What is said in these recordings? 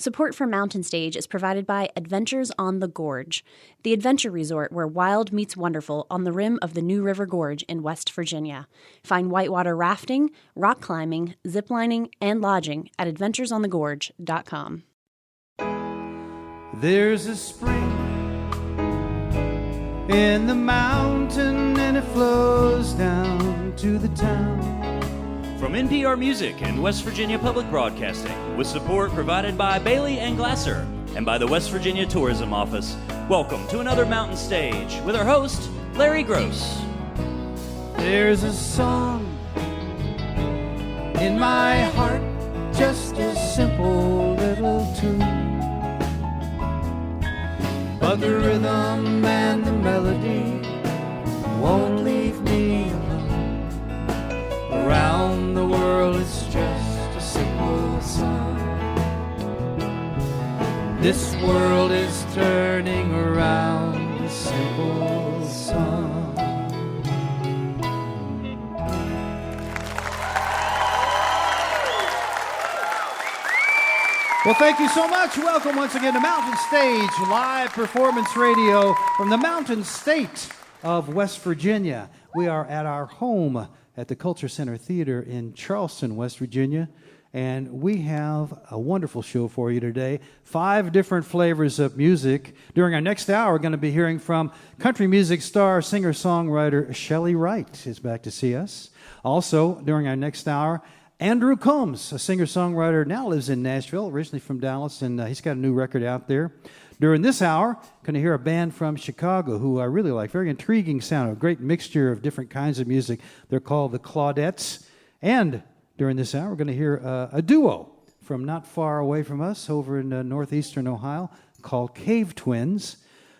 Support for Mountain Stage is provided by Adventures on the Gorge, the adventure resort where wild meets wonderful on the rim of the New River Gorge in West Virginia. Find whitewater rafting, rock climbing, ziplining, and lodging at adventuresonthegorge.com. There's a spring in the mountain and it flows down to the town. From NPR Music and West Virginia Public Broadcasting, with support provided by Bailey and Glasser and by the West Virginia Tourism Office, welcome to another Mountain Stage with our host, Larry Gross. There's a song in my heart, just a simple little tune, but the rhythm and the melody won't leave me alone. Around the world it's just a simple song. This world is turning around, a simple song. Well, thank you so much. Welcome once again to Mountain Stage, live performance radio from the Mountain State of West Virginia. We are at our home at the Culture Center Theater in Charleston, West Virginia, and we have a wonderful show for you today. 5 different flavors of music. During our next hour, we're going to be hearing from country music star, singer-songwriter Shelley Wright is back to see us. Also, during our next hour, Andrew Combs, a singer-songwriter, now lives in Nashville, originally from Dallas, and he's got a new record out there. During this hour, going to hear a band from Chicago who I really like. Very intriguing sound, a great mixture of different kinds of music. They're called the Claudettes. And during this hour, we're going to hear a duo from not far away from us over in northeastern Ohio called Cave Twins.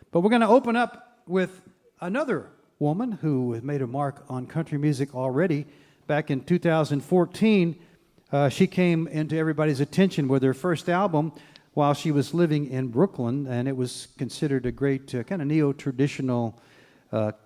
But we're going to open up with another woman who has made a mark on country music already. Back in 2014, she came into everybody's attention with her first album while she was living in Brooklyn, and it was considered a great kind of neo-traditional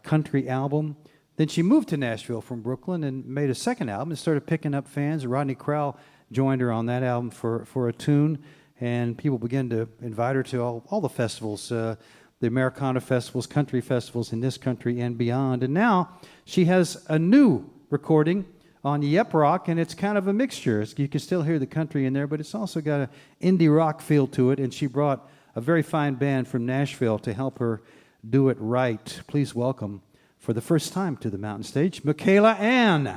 country album. Then she moved to Nashville from Brooklyn and made a second album and started picking up fans. Rodney Crowell joined her on that album for a tune, and people began to invite her to all the festivals, the Americana festivals, country festivals in this country and beyond. And now she has a new recording on Yep Rock, and it's kind of a mixture. You can still hear the country in there, but it's also got an indie rock feel to it, and she brought a very fine band from Nashville to help her do it right. Please welcome, for the first time to the Mountain Stage, Michaela Ann.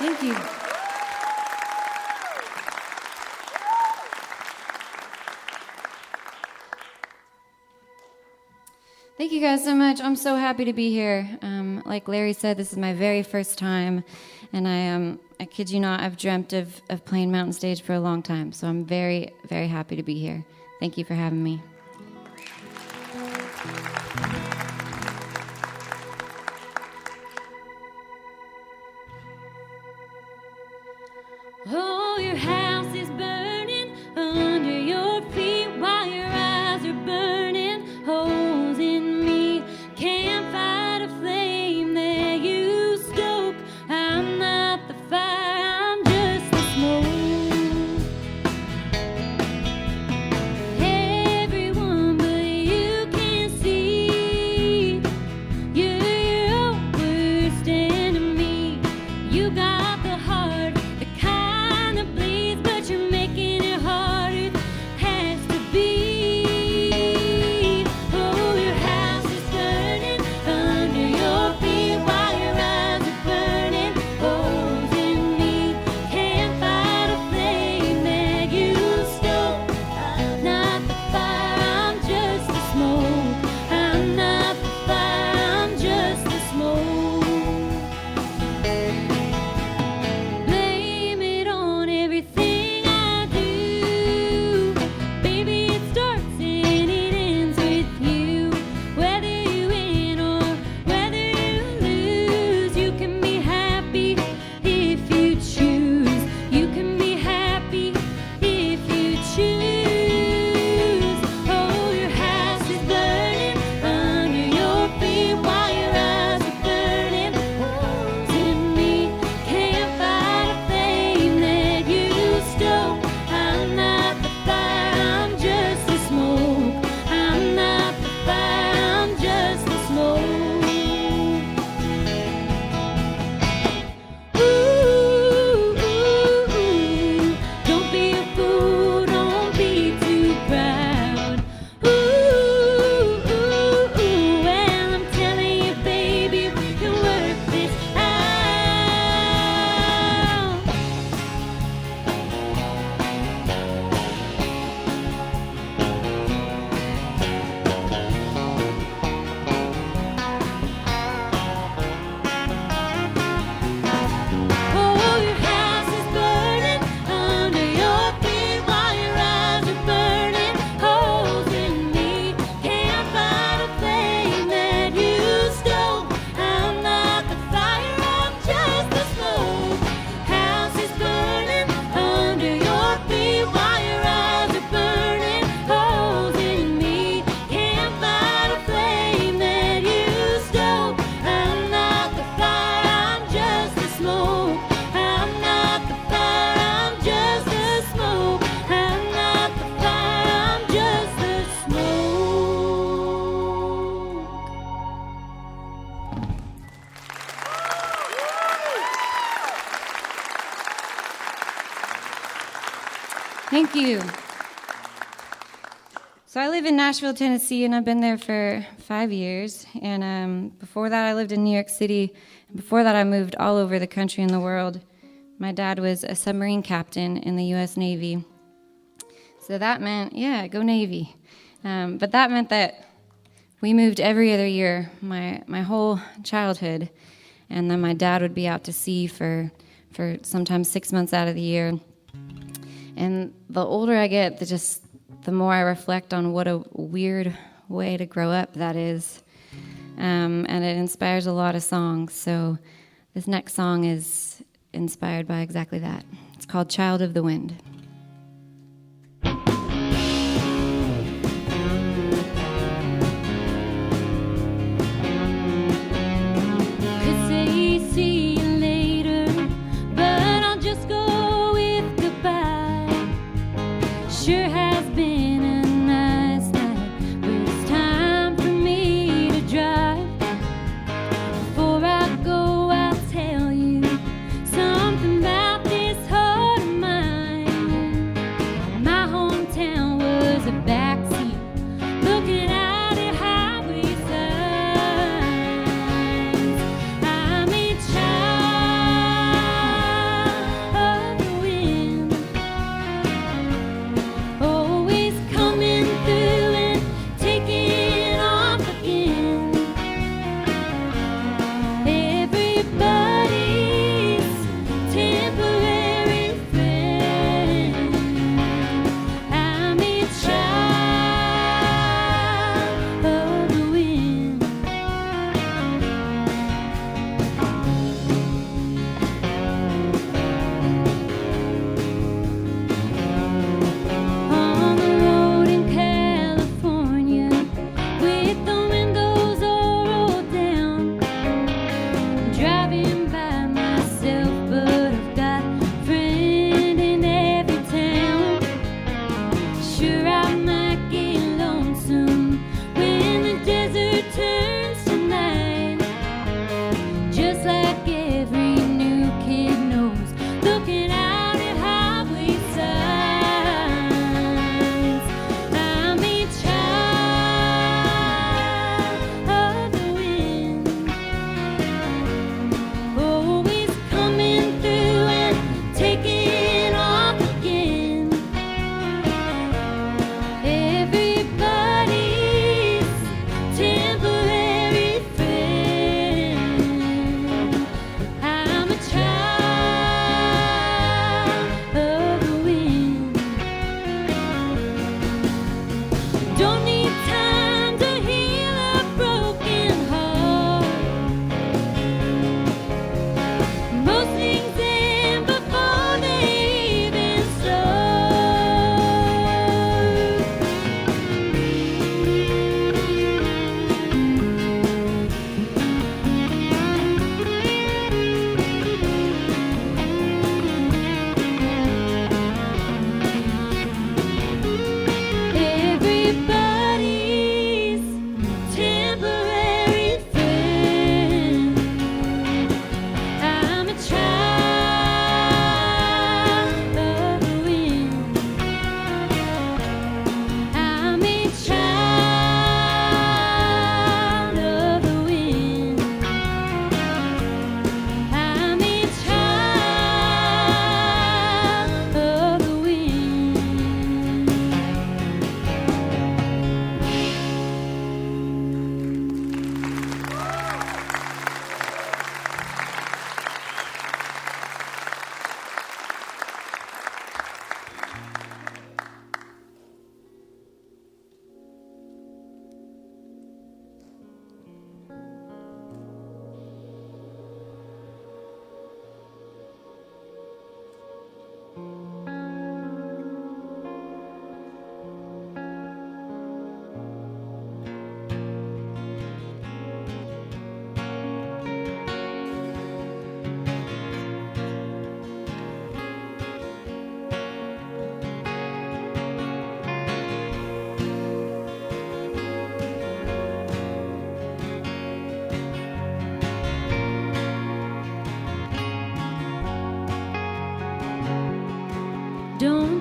Thank you. Thank you guys so much. I'm so happy to be here. Like Larry said, this is my very first time, and I kid you not, I've dreamt of playing Mountain Stage for a long time, so I'm very, very happy to be here. Thank you for having me. Oh, your house is burning under your feet while your eyes are burning holes in me. Can't fight a flame that you stoke. I'm not the fire, I'm just the smoke. Everyone but you can see you're your own worst enemy. You got the heart, the kind that bleeds, but you're making it harder. Has to be. Oh, your house is burning under your feet while your eyes are burning holes in me. Can't fight a flame that you stole. I'm not the fire, I'm just the smoke. I'm not the fire, I'm just the smoke. Blame it on everything I do. Baby, it starts and it ends with you. Whether you win or whether you lose, you can be happy if you choose. You can be happy if you choose. Oh, your house is burning under your feet while your eyes are burning holes in me. Can't fight a flame that you stole. I'm not the fire, I'm just the smoke. I'm not the fire, I'm just the smoke. Ooh, don't be a fool, don't be too proud. Ooh, well, I'm telling you, baby, we can work this out. Oh, your house is burning under your feet while your eyes are burning holes in me. Can't fight a flame that you stole. I'm not the fire, I'm just the smoke. House is burning under your feet while your eyes are burning holes in me. Can't fight a flame that you stole. I'm not the fire, I'm just the smoke. I'm not the fire, I'm just the smoke. I'm not the fire, I'm just the smoke. Thank you. So I live in Nashville, Tennessee, and I've been there for 5 years. And before that, I lived in New York City. Before that, I moved all over the country and the world. My dad was a submarine captain in the U.S. Navy. So that meant, yeah, go Navy. But that meant that we moved every other year, my whole childhood. And then my dad would be out to sea for sometimes 6 months out of the year. And the older I get, the more I reflect on what a weird way to grow up that is. And it inspires a lot of songs. So this next song is inspired by exactly that. It's called Child of the Wind. 'Could say see you later, but I'll just go with goodbye. Sure has been a nice night, but it's time for me to drive. Before I go, I'll tell you something about this heart of mine.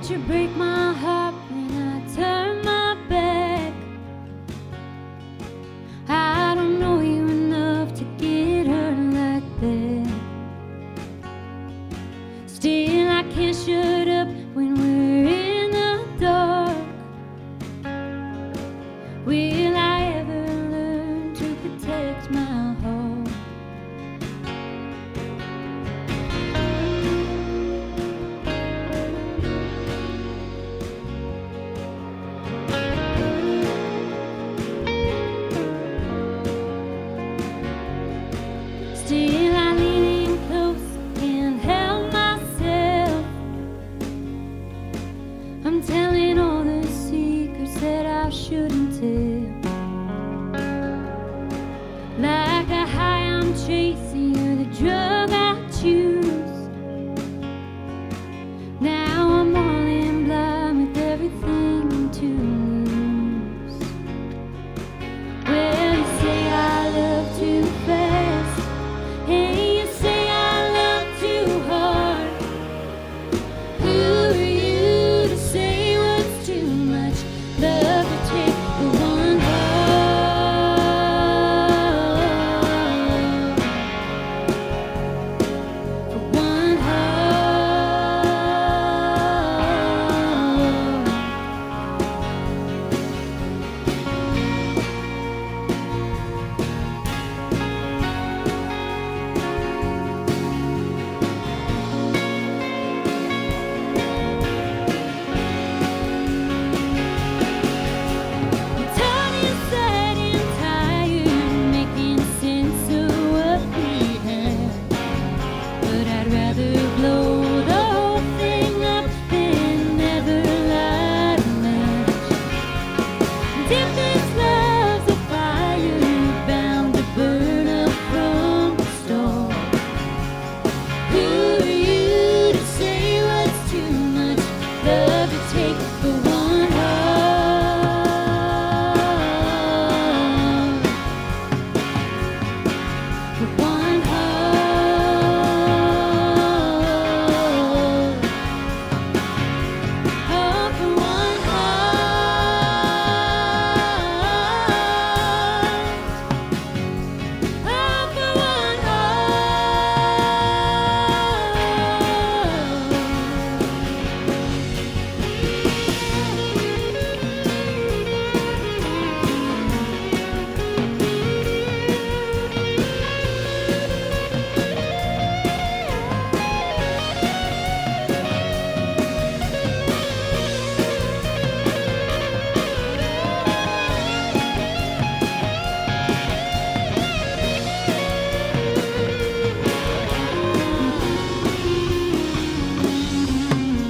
Don't you break my heart when I turn my back. I don't know you enough to get hurt like that. Still, I can't shut up when we're in the dark. Will I ever learn to protect my heart? Still, I lean in close, can't help myself. I'm telling all the secrets that I shouldn't tell. Like a high I'm chasing, you're the drug I choose. Now I'm all in blind with everything to lose. Well, you say I love too fast, and you say I love too hard. Who are you to say what's too much love to take for one heart? For one heart. I'm tired inside and tired, making sense of what we had. But I'd rather blow the whole thing up than never light a match. And if this love's a fire bound to burn up from the start, who are you to say what's too much love to take for one heart? For one heart. Oh, for one heart. Oh, for one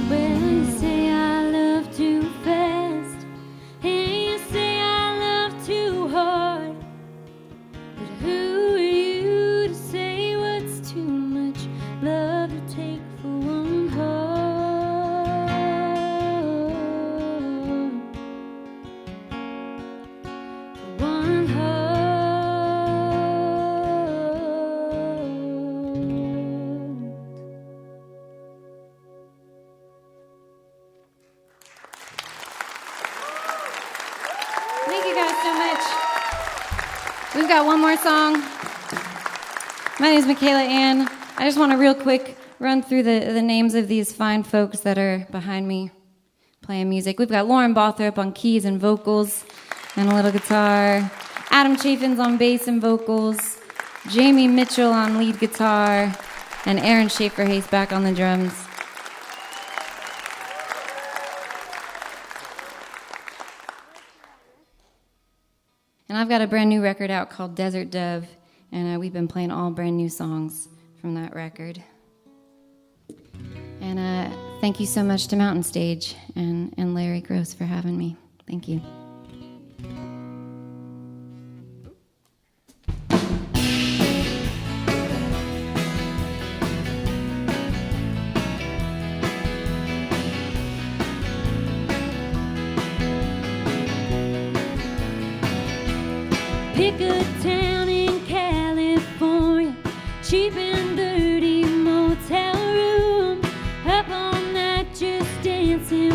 Well, you say I love too fast, and you say I love too hard. But who are you to say what's too much love to take for one heart? For one heart. Thank you guys so much. We've got one more song. My name is Michaela Ann. I just want to real quick run through the names of these fine folks that are behind me playing music. We've got Lauren Bothrop on keys and vocals and a little guitar. Adam Chafin's on bass and vocals. Jamie Mitchell on lead guitar. And Aaron Schaefer-Hayes back on the drums. And I've got a brand new record out called Desert Dove, and we've been playing all brand new songs from that record. And thank you so much to Mountain Stage and Larry Gross for having me. Thank you. Pick a town in California, cheap and dirty motel room, up all night just dancing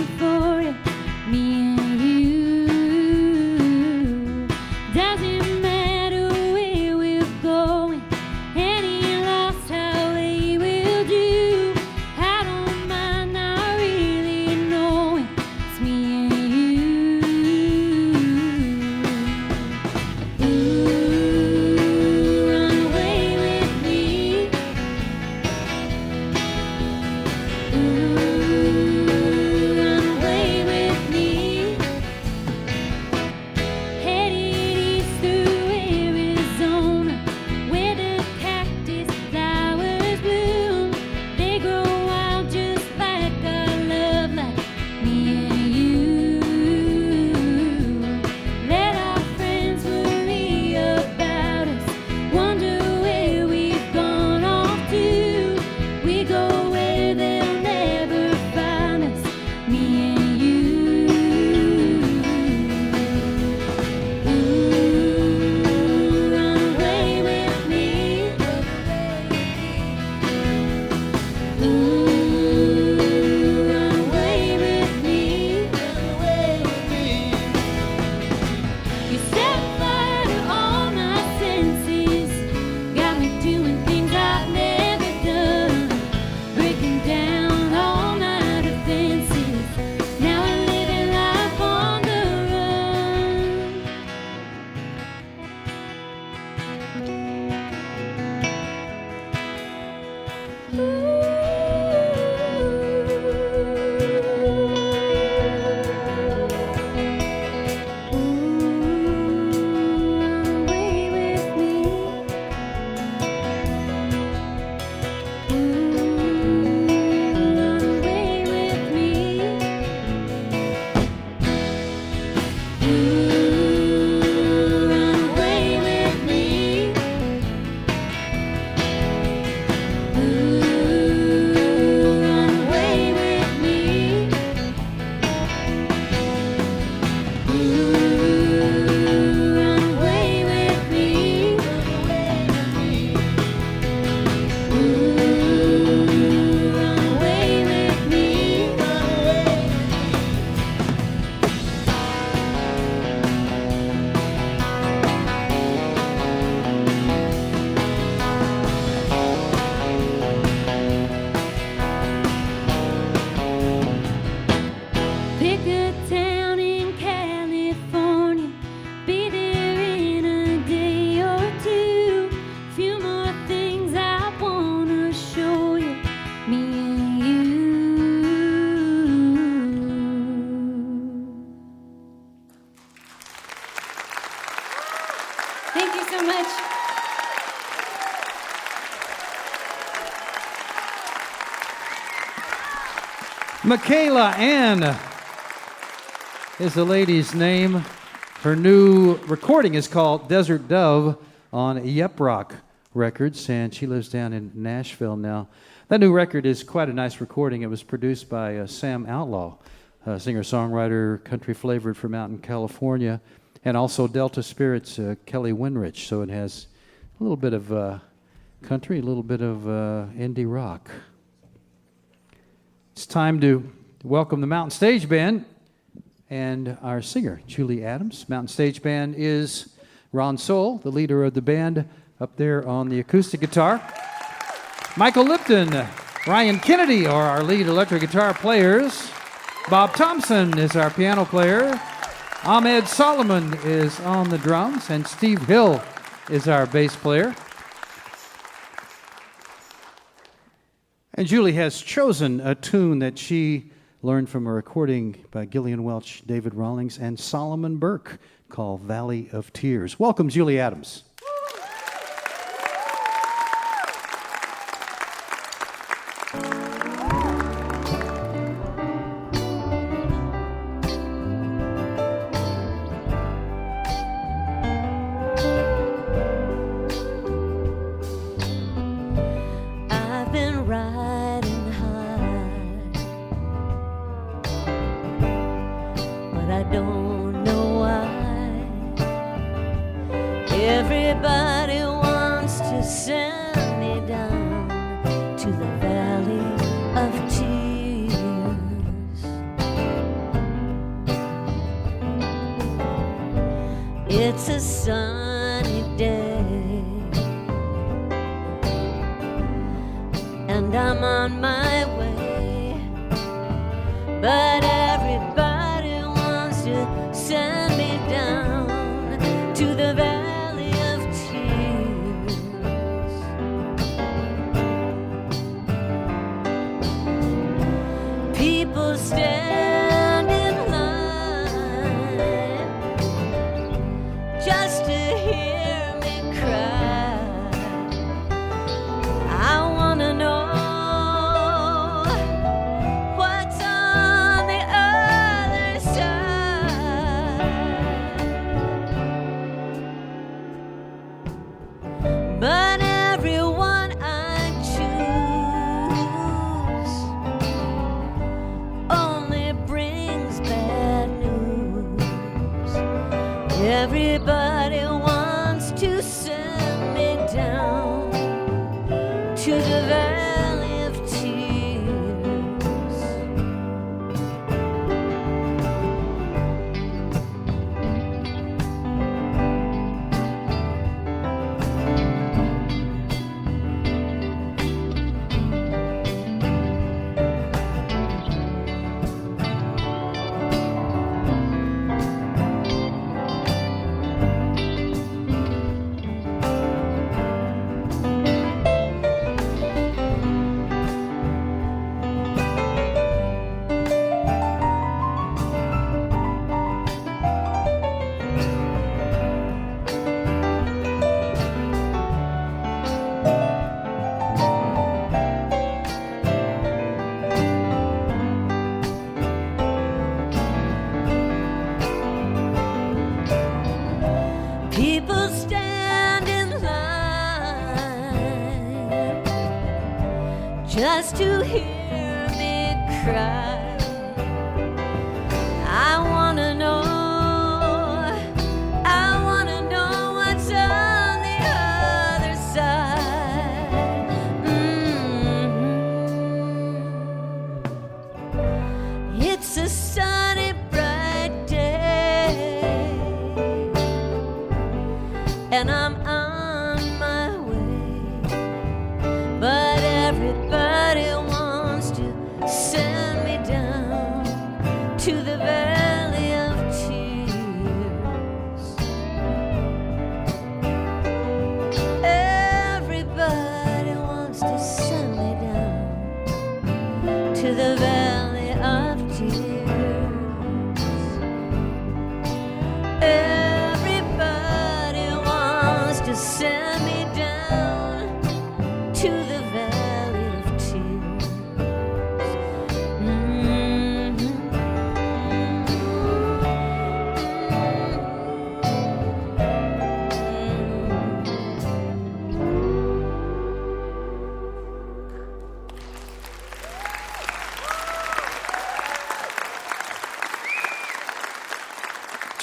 Thank you so much. Michaela Ann is the lady's name. Her new recording is called Desert Dove on Yep Rock Records, and she lives down in Nashville now. That new record is quite a nice recording. It was produced by Sam Outlaw, singer-songwriter, country-flavored from out in California, and also Delta Spirit's Kelly Winrich. So it has a little bit of country, a little bit of indie rock. It's time to welcome the Mountain Stage Band and our singer, Julie Adams. Mountain Stage Band is Ron Soul, the leader of the band, up there on the acoustic guitar. Michael Lipton, Ryan Kennedy are our lead electric guitar players. Bob Thompson is our piano player. Ahmed Solomon is on the drums, and Steve Hill is our bass player. And Julie has chosen a tune that she learned from a recording by Gillian Welch, David Rawlings, and Solomon Burke called Valley of Tears. Welcome, Julie Adams. I've been riding high, but I don't know why. Everybody wants to send me down to the valley of tears. It's a sunny day, and I'm on my way, but everybody wants to send me down to the valley of tears. People stand in line just to hear me cry. I wanna know what's on the other side. But everyone I choose only brings bad news. Everybody wants to send me down to the valley of tears. People stand in line just to hear me cry. I wanna know what's on the other side. It's a sunny, bright day, and I'm on my way, but everybody wants to send me down to the valley of tears. Everybody wants to send me down to the valley of tears. Everybody wants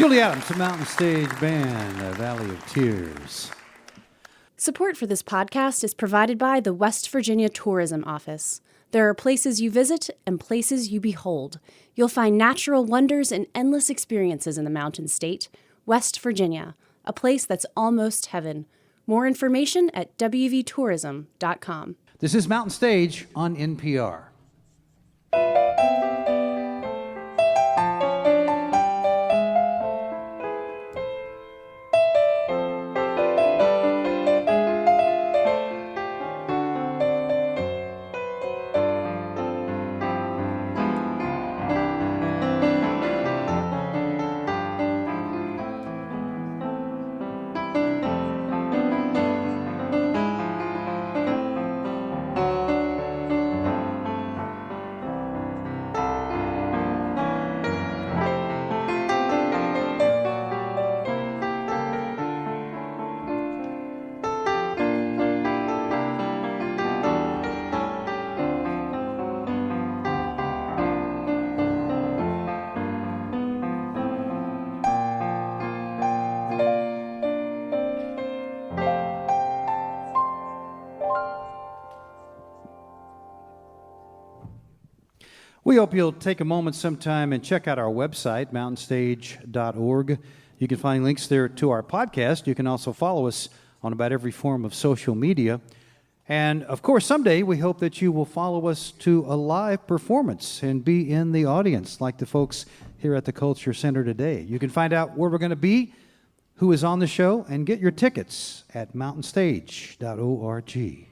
Julie Adams, the Mountain Stage Band, Valley of Tears. Support for this podcast is provided by the West Virginia Tourism Office. There are places you visit and places you behold. You'll find natural wonders and endless experiences in the Mountain State. West Virginia, a place that's almost heaven. More information at wvtourism.com. This is Mountain Stage on NPR. We hope you'll take a moment sometime and check out our website, mountainstage.org. You can find links there to our podcast. You can also follow us on about every form of social media. And, of course, someday we hope that you will follow us to a live performance and be in the audience like the folks here at the Culture Center today. You can find out where we're going to be, who is on the show, and get your tickets at mountainstage.org.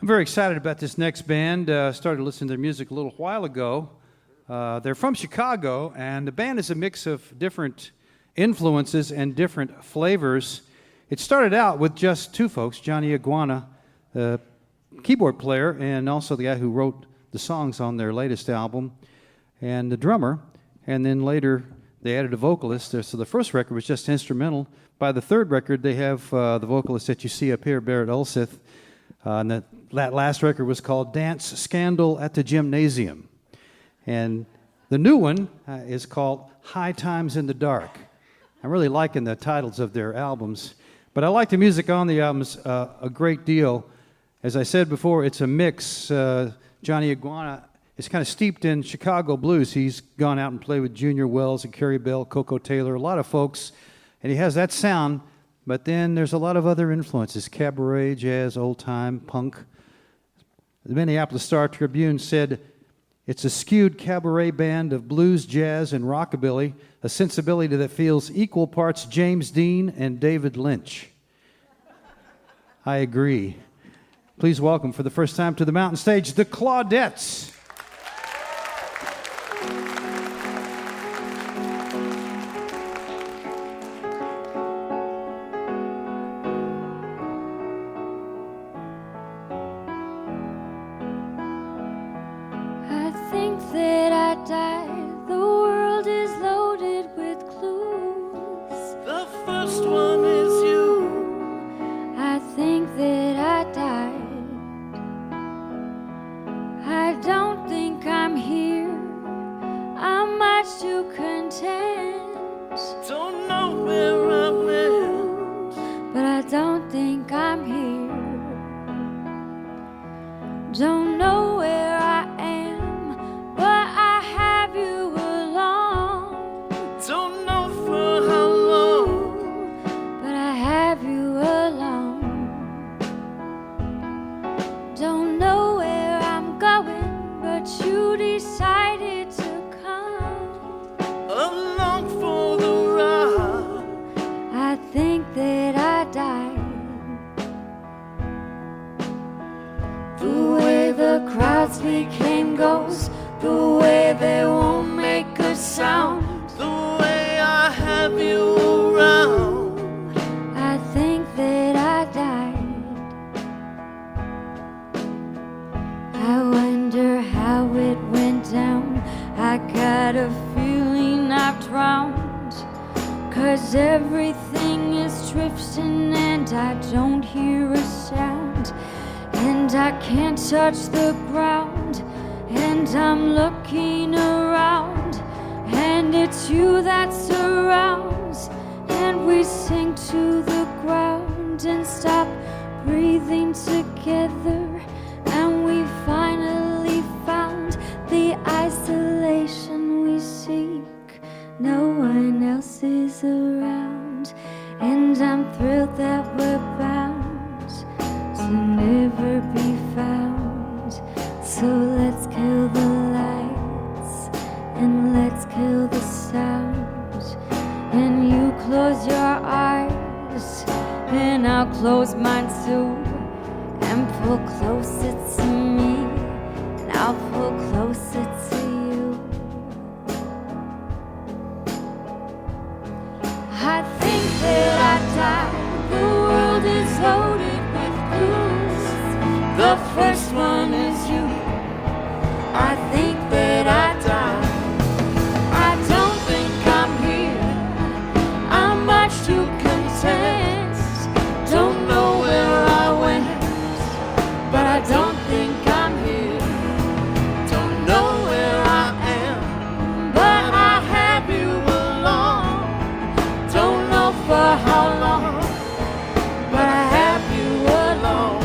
I'm very excited about this next band. Started listening to their music a little while ago. They're from Chicago, and the band is a mix of different influences and different flavors. It started out with just two folks, Johnny Iguana, the keyboard player, and also the guy who wrote the songs on their latest album, and the drummer. And then later they added a vocalist. So the first record was just instrumental. By the third record, they have the vocalist that you see up here, Barrett Ulseth. And that last record was called Dance Scandal at the Gymnasium. And the new one is called High Times in the Dark. I'm really liking the titles of their albums. But I like the music on the albums a great deal. As I said before, it's a mix. Johnny Iguana is kind of steeped in Chicago blues. He's gone out and played with Junior Wells and Carrie Bell, Coco Taylor, a lot of folks. And he has that sound. But then there's a lot of other influences, cabaret, jazz, old-time, punk. The Minneapolis Star-Tribune said, it's a skewed cabaret band of blues, jazz, and rockabilly, a sensibility that feels equal parts James Dean and David Lynch. I agree. Please welcome for the first time to the Mountain Stage, the Claudettes. Touch the ground, and I'm looking around, and it's it's you that surrounds, and we sink to the ground and stop breathing together, and we finally found the isolation we seek. No one else is around, and I'm thrilled that we're bound to never be found. So let's kill the lights and let's kill the sound, and you close your eyes and I'll close mine too, and pull closer to me and I'll pull closer to you. I think that I died. The world is loaded with clues. The first one is you. I think that I died. I don't think I'm here. I'm much too content. Don't know where I went, but I don't think I'm here. Don't know where I am, but I have you along. Don't know for how long, but I have you along.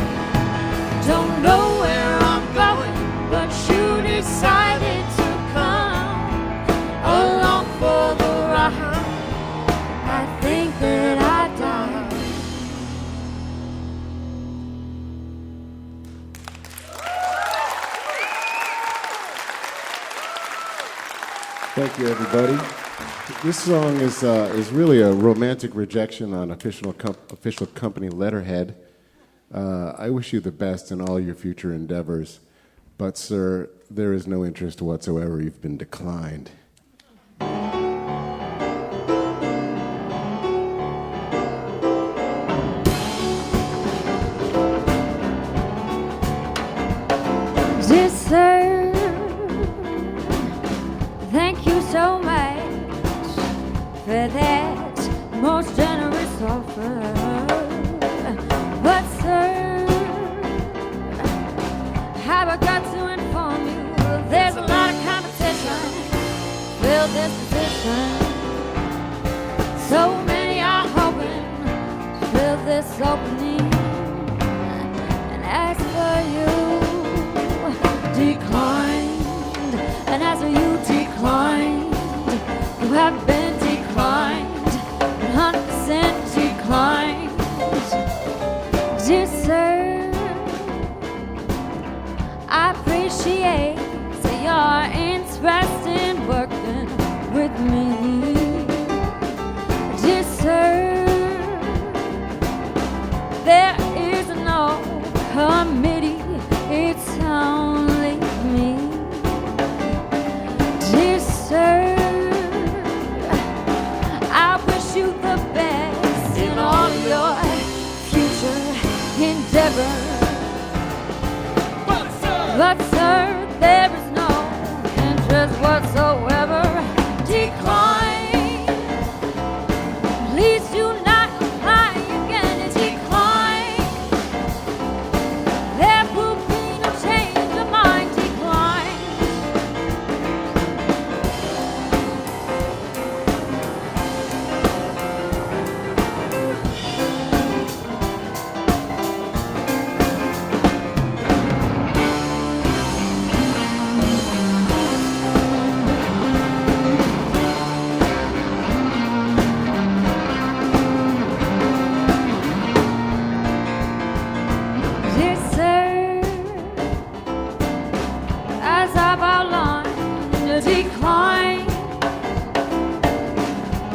Don't know where I'm going, but you decided to come along for the ride. I think that I died. Thank you, everybody. This song is really a romantic rejection on official company letterhead. I wish you the best in all your future endeavors, but sir, there is no interest whatsoever. You've been declined. Dear sir, thank you so much for that most generous offer. But sir, have I got to inform you, there's a lot of competition, fill this position. So many are hoping to fill this opening, and as for you, declined, and as you declined, you have been declined, 100% declined. Dear sir, I appreciate your interest in working with me. Dear sir, there is no committee, it's only me. Dear sir, I wish you the best in all your future endeavors. But sir, there is no interest whatsoever. Decline. Please do not apply again. Decline. There will be no change of mind. Decline. Dear sir, as I've outlined, decline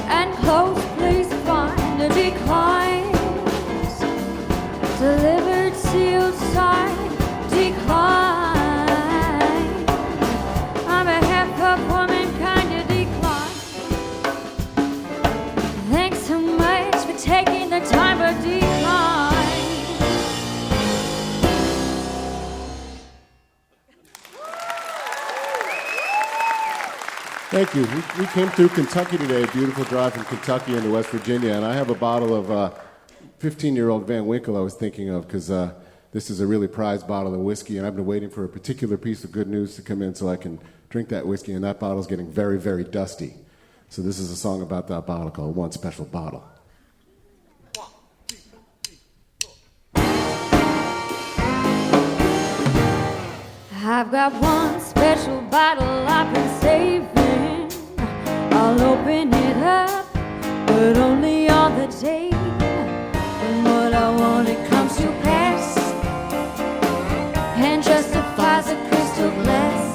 and close, please find a declines delivered, sealed, signed, decline. On behalf of womankind, you decline. Thanks so much for taking the time for decline. Thank you. We came through Kentucky today, a beautiful drive from Kentucky into West Virginia, and I have a bottle of 15-year-old Van Winkle I was thinking of because this is a really prized bottle of whiskey, and I've been waiting for a particular piece of good news to come in so I can drink that whiskey, and that bottle's getting very, very dusty. So this is a song about that bottle called One Special Bottle. I've got one special bottle I've been saving. I'll open it up, but only on the day when what I want it comes to pass and justifies a crystal glass.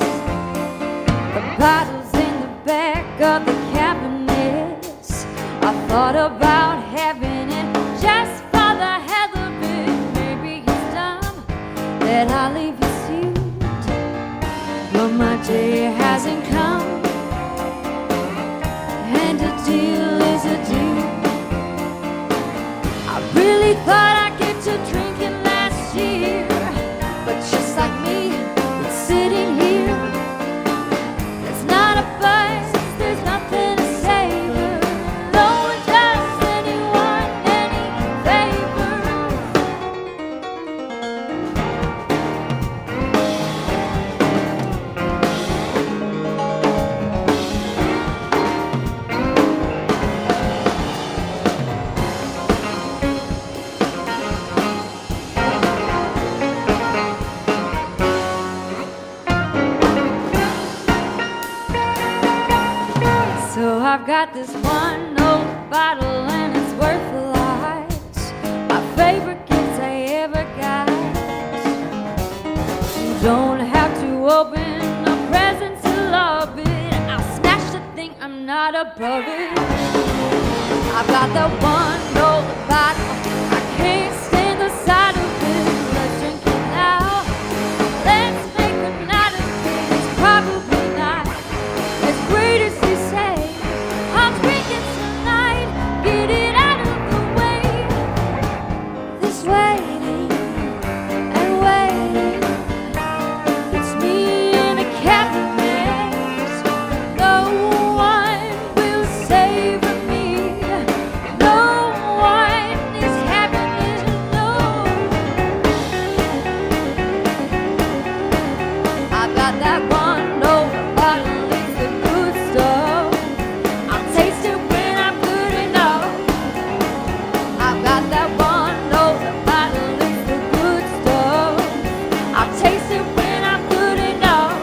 The bottles in the back of the cabinets, I thought about having it just for the hell of it. Maybe it's time that I leave you sealed, but my day hasn't come, and a deal is a deal. I really thought I'd get to drinking last year, but just like me, it's sitting here. There's not a buzz, there's nothing to savor. No one does anyone any favors. So I've got this one old bottle and it's worth a lot. My favorite gift I ever got. You don't have to open a present to love it. I'll snatch the thing, I'm not above it. I've got that one old bottle, I can't stand the sight of it. Let's drink it now, let's make a night of it. It's probably not as great as you say. I'm drinking tonight, get it out of the way. This waiting and waiting, it's me in a cabinet. No one will save me. No one is having it, no. I've got that one old bottle, it's the good stuff. I'll taste it when I'm good enough. I've got that one old bottle, it's the good stuff. I'll taste it when I'm good enough.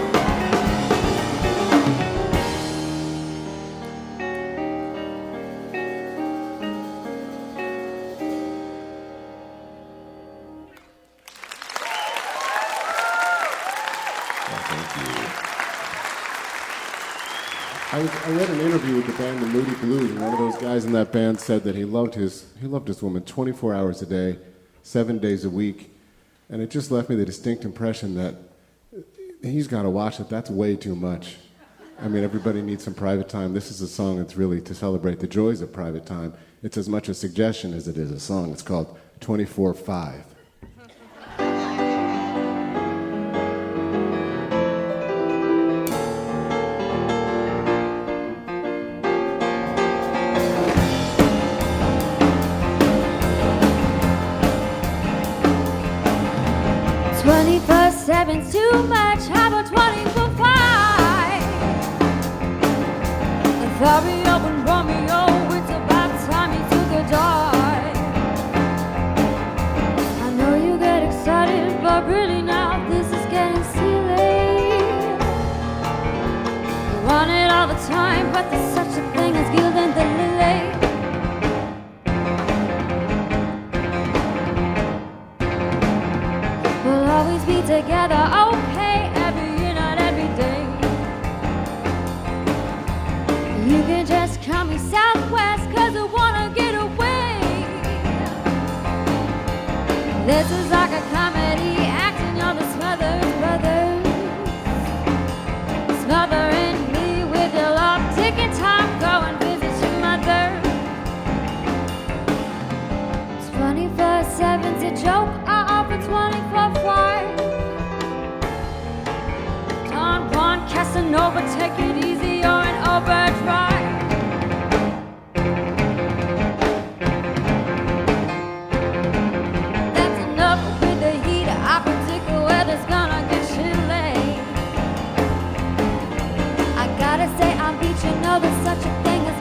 I read an interview with the band The Moody Blues, and one of those guys in that band said that he loved his woman 24 hours a day, 7 days a week, and it just left me the distinct impression that he's got to watch it. That's way too much. I mean, everybody needs some private time. This is a song that's really to celebrate the joys of private time. It's as much a suggestion as it is a song. It's called 24/5. Seven's too much, how about 24/5? The Ferry opened Romeo, it's about time he took a dive. I know you get excited, but really now this is getting silly. You want it all the time, but there's such a thing as gilding the lily. We'll always be together, okay, every year, not every day. You can just call me Southwest, cause I wanna get away. This is like a comedy, acting you're the Smothers Brothers. Smothering me with your love, taking time, go and visit your mother. 24/7's a joke, I offer 24/5. Don Juan Casanova, take it easy, you're an overdrive. That's enough with the heat, I predict the weather's gonna get chilly. I gotta say, I'm beat, you know there's such a thing as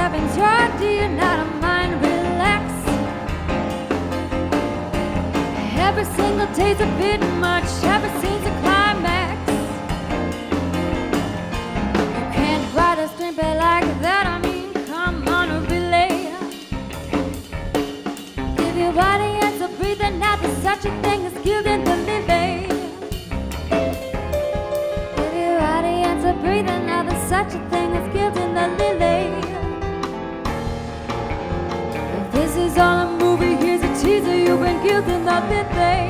happens, your dear, not a mind, relax. Every single day's a bit much, every scene's a climax. You can't write a screenplay like that, I mean, come on, relay. Give your audience a breather, now there's such a thing as guilt in the lily. Give your audience a breather, now there's such a thing as guilt in the lily. If this is all a movie, here's a teaser, you've been guilt in the lily.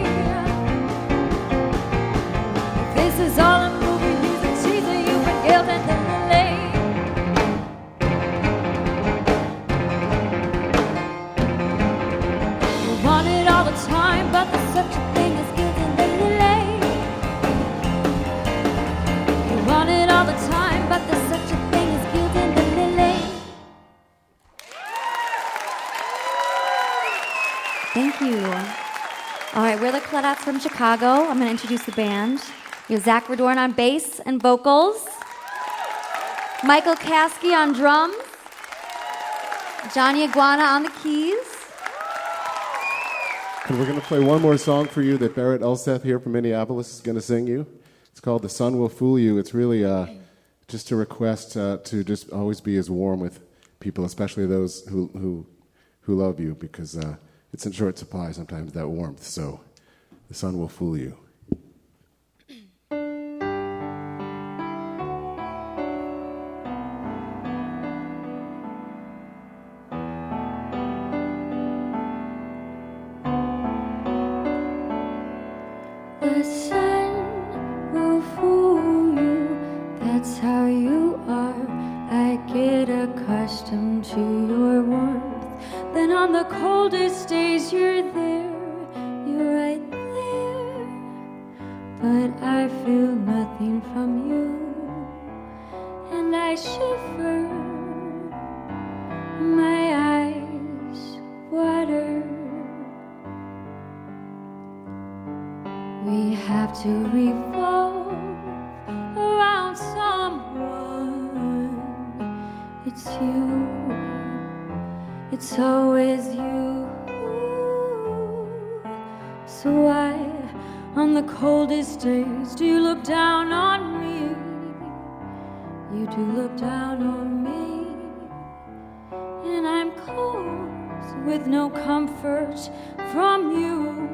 If this is all a movie, here's a teaser, you've been guilt in the lily. You want it all the time, but there's such a thing as guilt in the lily. You want it all the time, but there's such a thing as guilt in the lily. Thank you. All right, we're the Claudettes from Chicago. I'm going to introduce the band. We have Zach Verdorn on bass and vocals, Michael Kasky on drums, Johnny Iguana on the keys. And we're going to play one more song for you that Barrett Elseth here from Minneapolis is going to sing you. It's called The Sun Will Fool You. It's really just a request to just always be as warm with people, especially those who love you, because it's in short supply sometimes, that warmth. So the sun will fool you. The sun will fool you, that's how you are. I get accustomed to your warmth. Then on the coldest days you're right there. But I feel nothing from you, and I shiver, my eyes water. We have to revolve around someone. It's you, it's always you. So why, on the coldest days, do you look down on me? You do look down on me, and I'm cold with no comfort from you.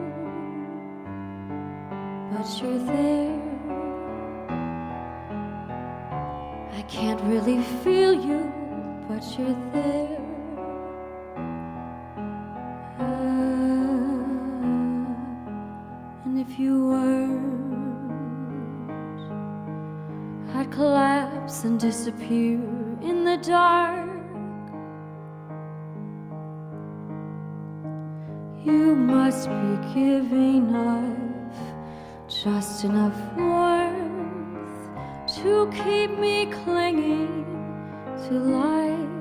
But you're there. I can't really feel you, but you're there. And if you weren't, I'd collapse and disappear in the dark. You must be giving off just enough warmth to keep me clinging to life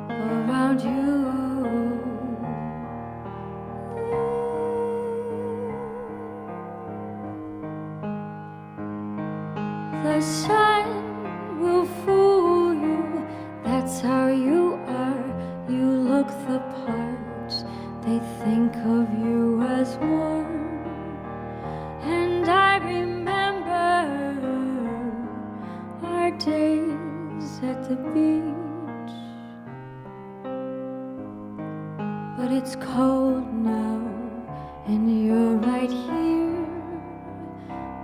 around you. The sun will fool you, that's how you are. You look the part, they think of you as warm. And I remember our days at the beach. But it's cold now, and you're right here.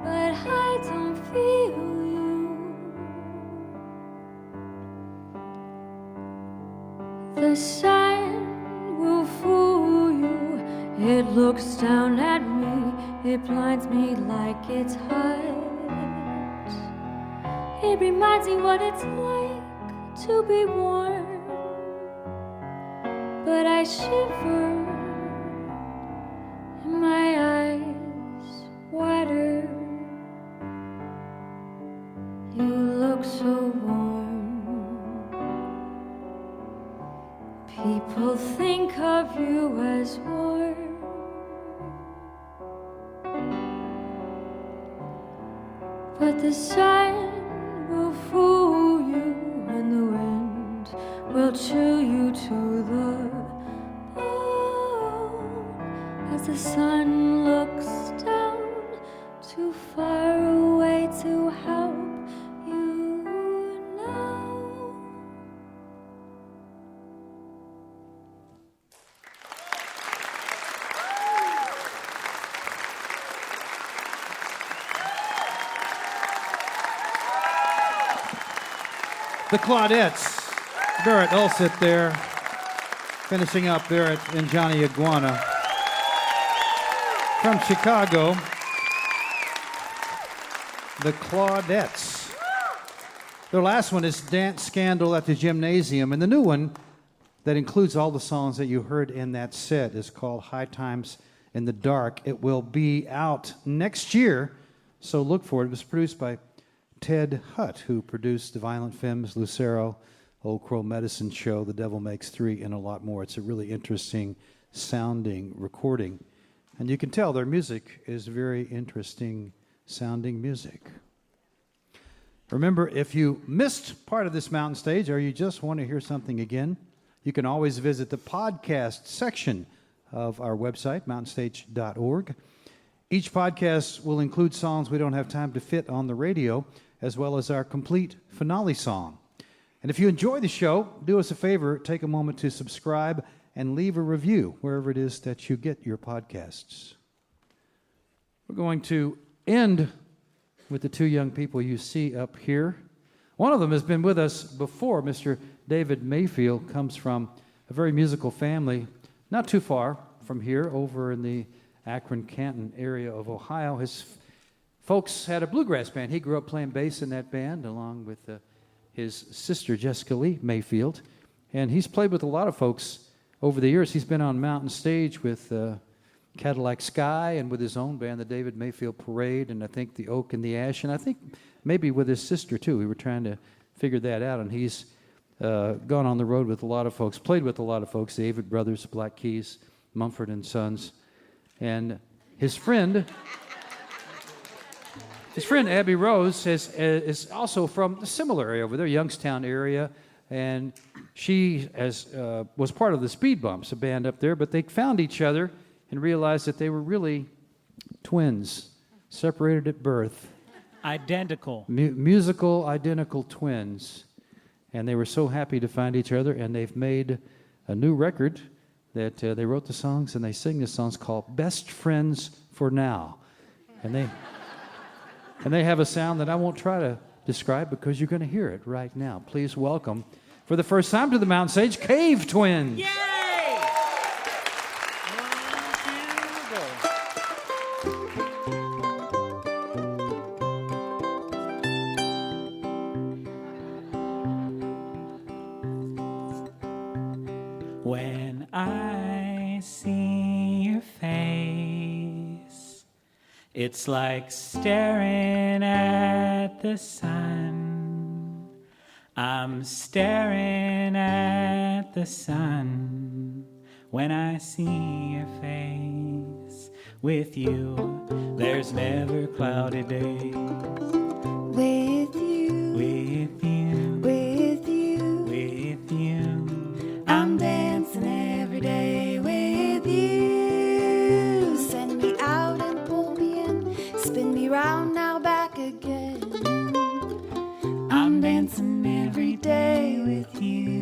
But I don't feel you. The sun will fool you. It looks down at me, it blinds me like it's hot. It reminds me what it's like to be warm. But I shiver, and my eyes water. You look so warm. People think of you as warm. But the sun will fool you. the wind will chill you to the bone as the sun looks down too far away to help you now. The Claudettes. Barrett Ulsett there. Finishing up Barrett and Johnny Iguana. From Chicago, the Claudettes. Their last one is Dance Scandal at the Gymnasium, and the new one that includes all the songs that you heard in that set is called High Times in the Dark. It will be out next year, so look for it. It was produced by Ted Hutt, who produced The Violent Femmes, Lucero, Old Crow Medicine Show, The Devil Makes Three, and a lot more. It's a really interesting sounding recording. And you can tell their music is very interesting sounding music. Remember, if you missed part of this mountain stage or you just want to hear something again, you can always visit the podcast section of our website, mountainstage.org. Each podcast will include songs we don't have time to fit on the radio, as well as our complete finale song. And if you enjoy the show, do us a favor, take a moment to subscribe and leave a review wherever it is that you get your podcasts. We're going to end with the two young people you see up here. One of them has been with us before. Mr. David Mayfield comes from a very musical family, not too far from here, over in the Akron-Canton area of Ohio. His folks had a bluegrass band. He grew up playing bass in that band along with his sister, Jessica Lee Mayfield. And he's played with a lot of folks over the years. He's been on Mountain Stage with Cadillac Sky and with his own band, the David Mayfield Parade, and I think the Oak and the Ash, and I think maybe with his sister too. We were trying to figure that out, and he's gone on the road with a lot of folks, played with a lot of folks, the Avett Brothers, Black Keys, Mumford and Sons, and his friend Abby Rose is also from a similar area over there, Youngstown area, and she was part of the Speed Bumps, a band up there, but they found each other and realized that they were really twins, separated at birth. Identical. Musical, identical twins. And they were so happy to find each other, and they've made a new record that they wrote the songs, and they sing the songs called Best Friends for Now. And they have a sound that I won't try to describe because you're going to hear it right now. Please welcome, for the first time to the Mountain Stage, Cave Twins. Yay! When I see your face, it's like staring at the sun. I'm staring at the sun when I see your face. With you, there's never cloudy days. With you, With you, with you, with you, I'm dancing every day with you. Send me out and pull me in, spin me round now back again. I'm dancing every day with you.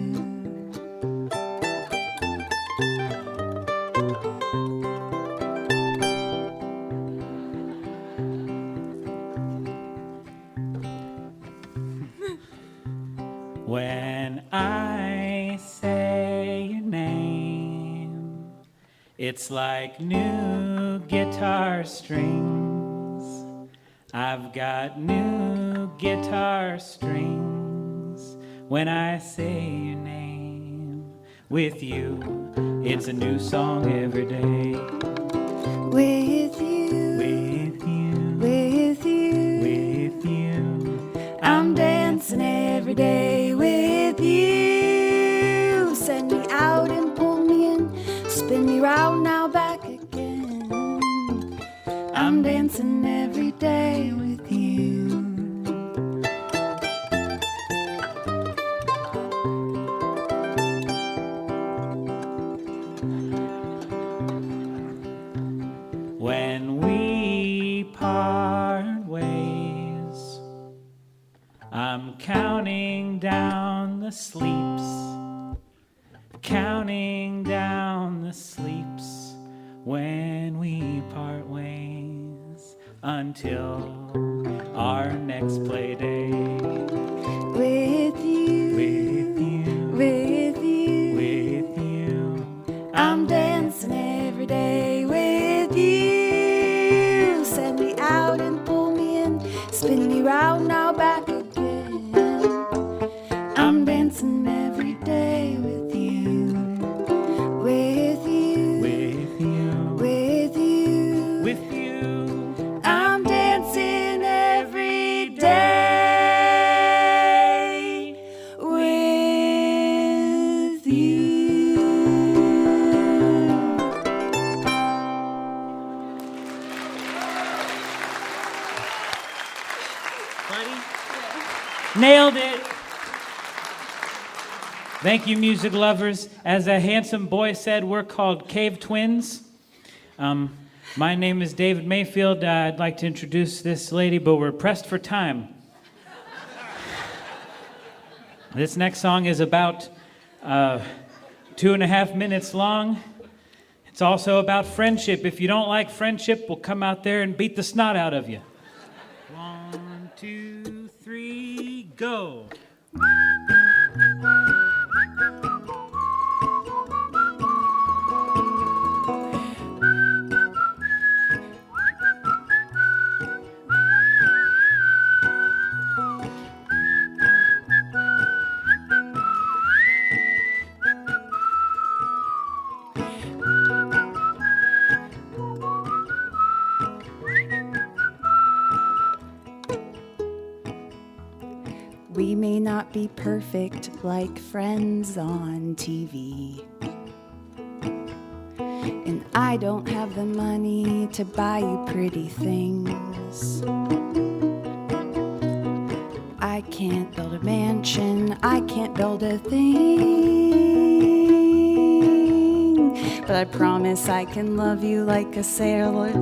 When I say your name, it's like new guitar strings. I've got new guitar strings when I say your name. With you, it's a new song every day. With you, With you, with you, with you, I'm dancing every day with you. Send me out and pull me in, spin me round now back again. I'm dancing every day with you. sleeps, counting down the sleeps when we part ways until our next play day. With you, With you, with you, with you, I'm dancing every day with you. Send me out and pull me in, spin me round now back again. I'm dancing every day with you, with you, with you, with you, with you. I'm dancing every day with you. Nailed it. Thank you, music lovers. As a handsome boy said, we're called Cave Twins. My name is David Mayfield. I'd like to introduce this lady, but we're pressed for time. This next song is about 2.5 minutes long. It's also about friendship. If you don't like friendship, we'll come out there and beat the snot out of you. 1, 2, 3, go. We may not be perfect like friends on TV. And I don't have the money to buy you pretty things. I can't build a mansion, I can't build a thing. But I promise I can love you like a sailor.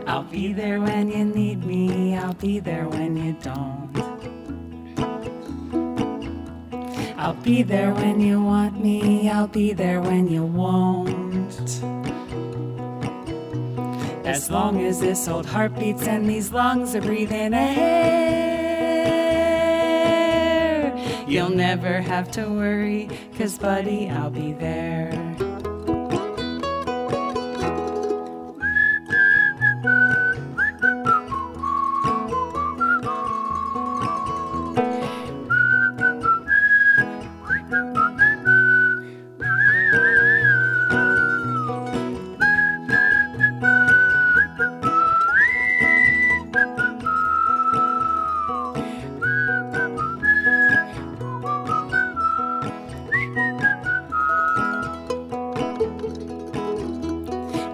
I'll be there when you need me, I'll be there when you don't. I'll be there when you want me, I'll be there when you won't. As long as this old heart beats and these lungs are breathing air, you'll never have to worry, 'cause buddy, I'll be there.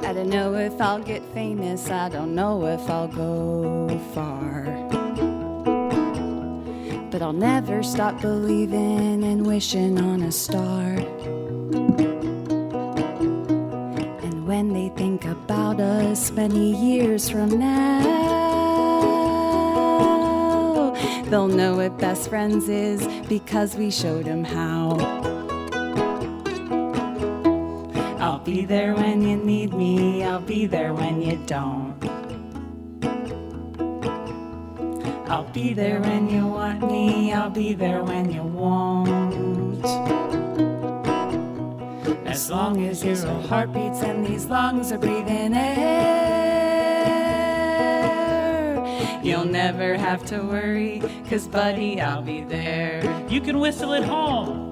I don't know if I'll get famous, I don't know if I'll go far. But I'll never stop believing and wishing on a star. And when they think about us many years from now, they'll know what best friends is because we showed them how. I'll be there when you need me, I'll be there when you don't. I'll be there when you want me, I'll be there when you won't. As long as your old heart beats and these lungs are breathing air, you'll never have to worry, 'cause buddy, I'll be there. You can whistle at home.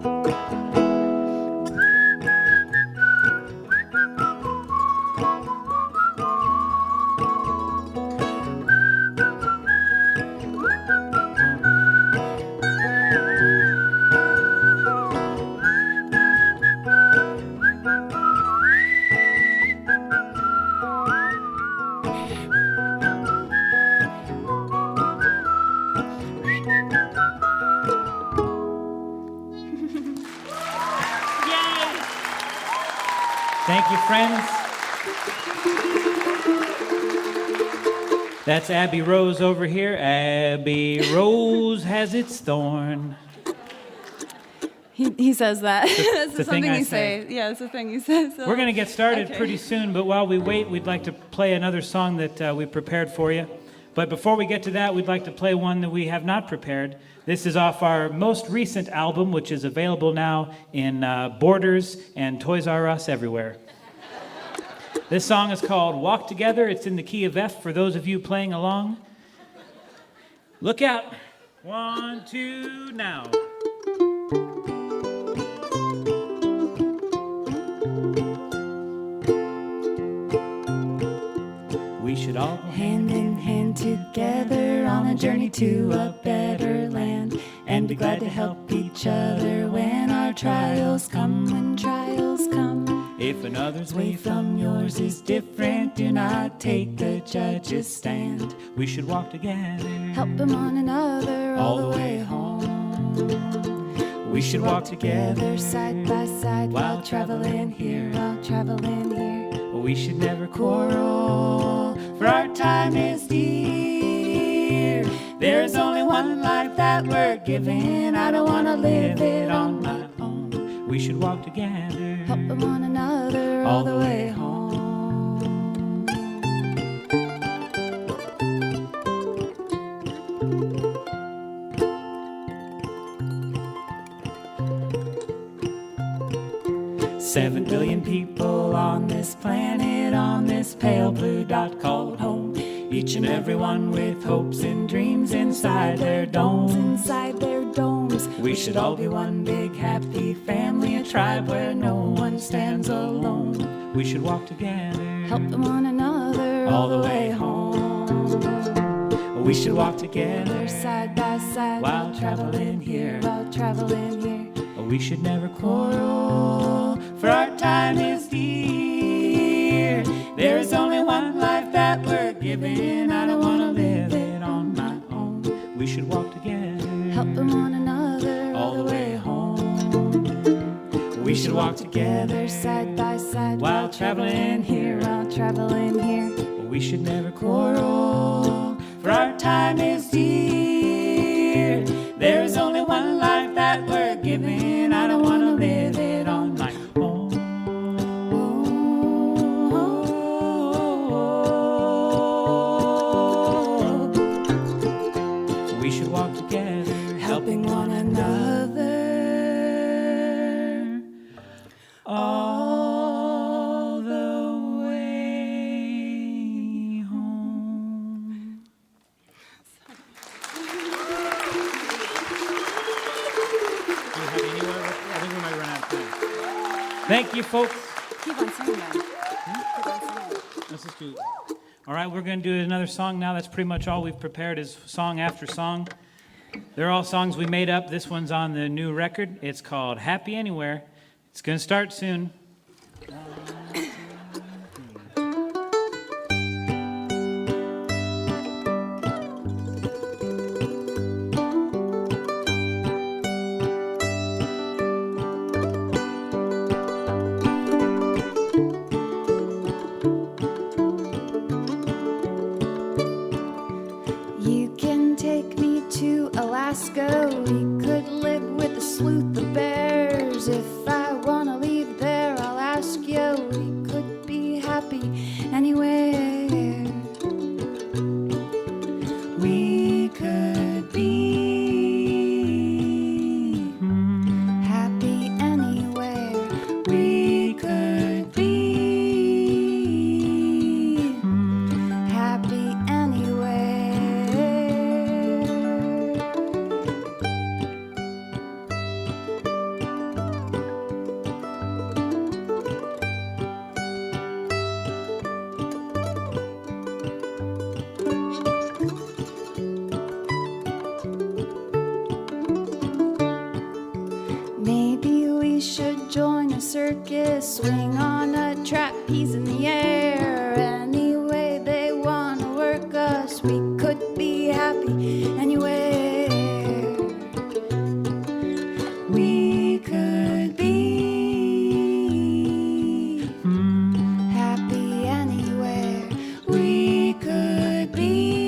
Thank you, friends. That's Abby Rose over here. Abby Rose has its thorn. He says that. It's That's something you say. Yeah, it's a thing he says. So. We're going to get started Okay. pretty soon, but while we wait, we'd like to play another song that we prepared for you. But before we get to that, we'd like to play one that we have not prepared. This is off our most recent album, which is available now in Borders and Toys R Us everywhere. This song is called Walk Together. It's in the key of F for those of you playing along. Look out. 1, 2, now. We should all go Hand in hand together on a journey to a better land, and be glad to help each other when our trials come, when trials come. If another's Way from yours is different, do not take the judge's stand. we should walk together. Helping one another all the way home. We should walk Together side by side while traveling here, while traveling here. We should never Quarrel, for our time is dear. There's only one life that we're given. I don't want to live it on my own. We should walk together. Helping one another all the way home. 7 billion people on this planet, on this pale blue dot called home. Each and every one with hopes and dreams inside their domes, inside their domes. We should all be one big happy family, a tribe where no one stands alone. We should walk together. Helping one another all the way home. We should walk together side by side while traveling here, while traveling here. We should never Quarrel, for our time is dear. There's only one life that we're given. I don't want to live it on my own. We should walk together. Helping one another all the way home. We should walk together side by side while traveling here, while traveling here. We should never Quarrel, for our time is dear. There's only one life that we're given. I don't want to live it on my own. We should walk together. Helping one another all the way home. Thank you, folks. Keep on singing that. Keep on singing. Let's just do it. All right, we're going to do another song now. That's pretty much all we've prepared is song after song. They're all songs we made up. This one's on the new record. It's called Happy Anywhere. It's going to start soon. You can take me to Alaska. We could live with a sleuth of bears. If I wanna leave there, I'll ask you. We could be happy anywhere. We could be happy anywhere. We could be happy anywhere. Maybe we should join a circus, swing on a trapeze in the air. Any way they wanna work us, we could be happy anywhere. We could be happy anywhere. We could be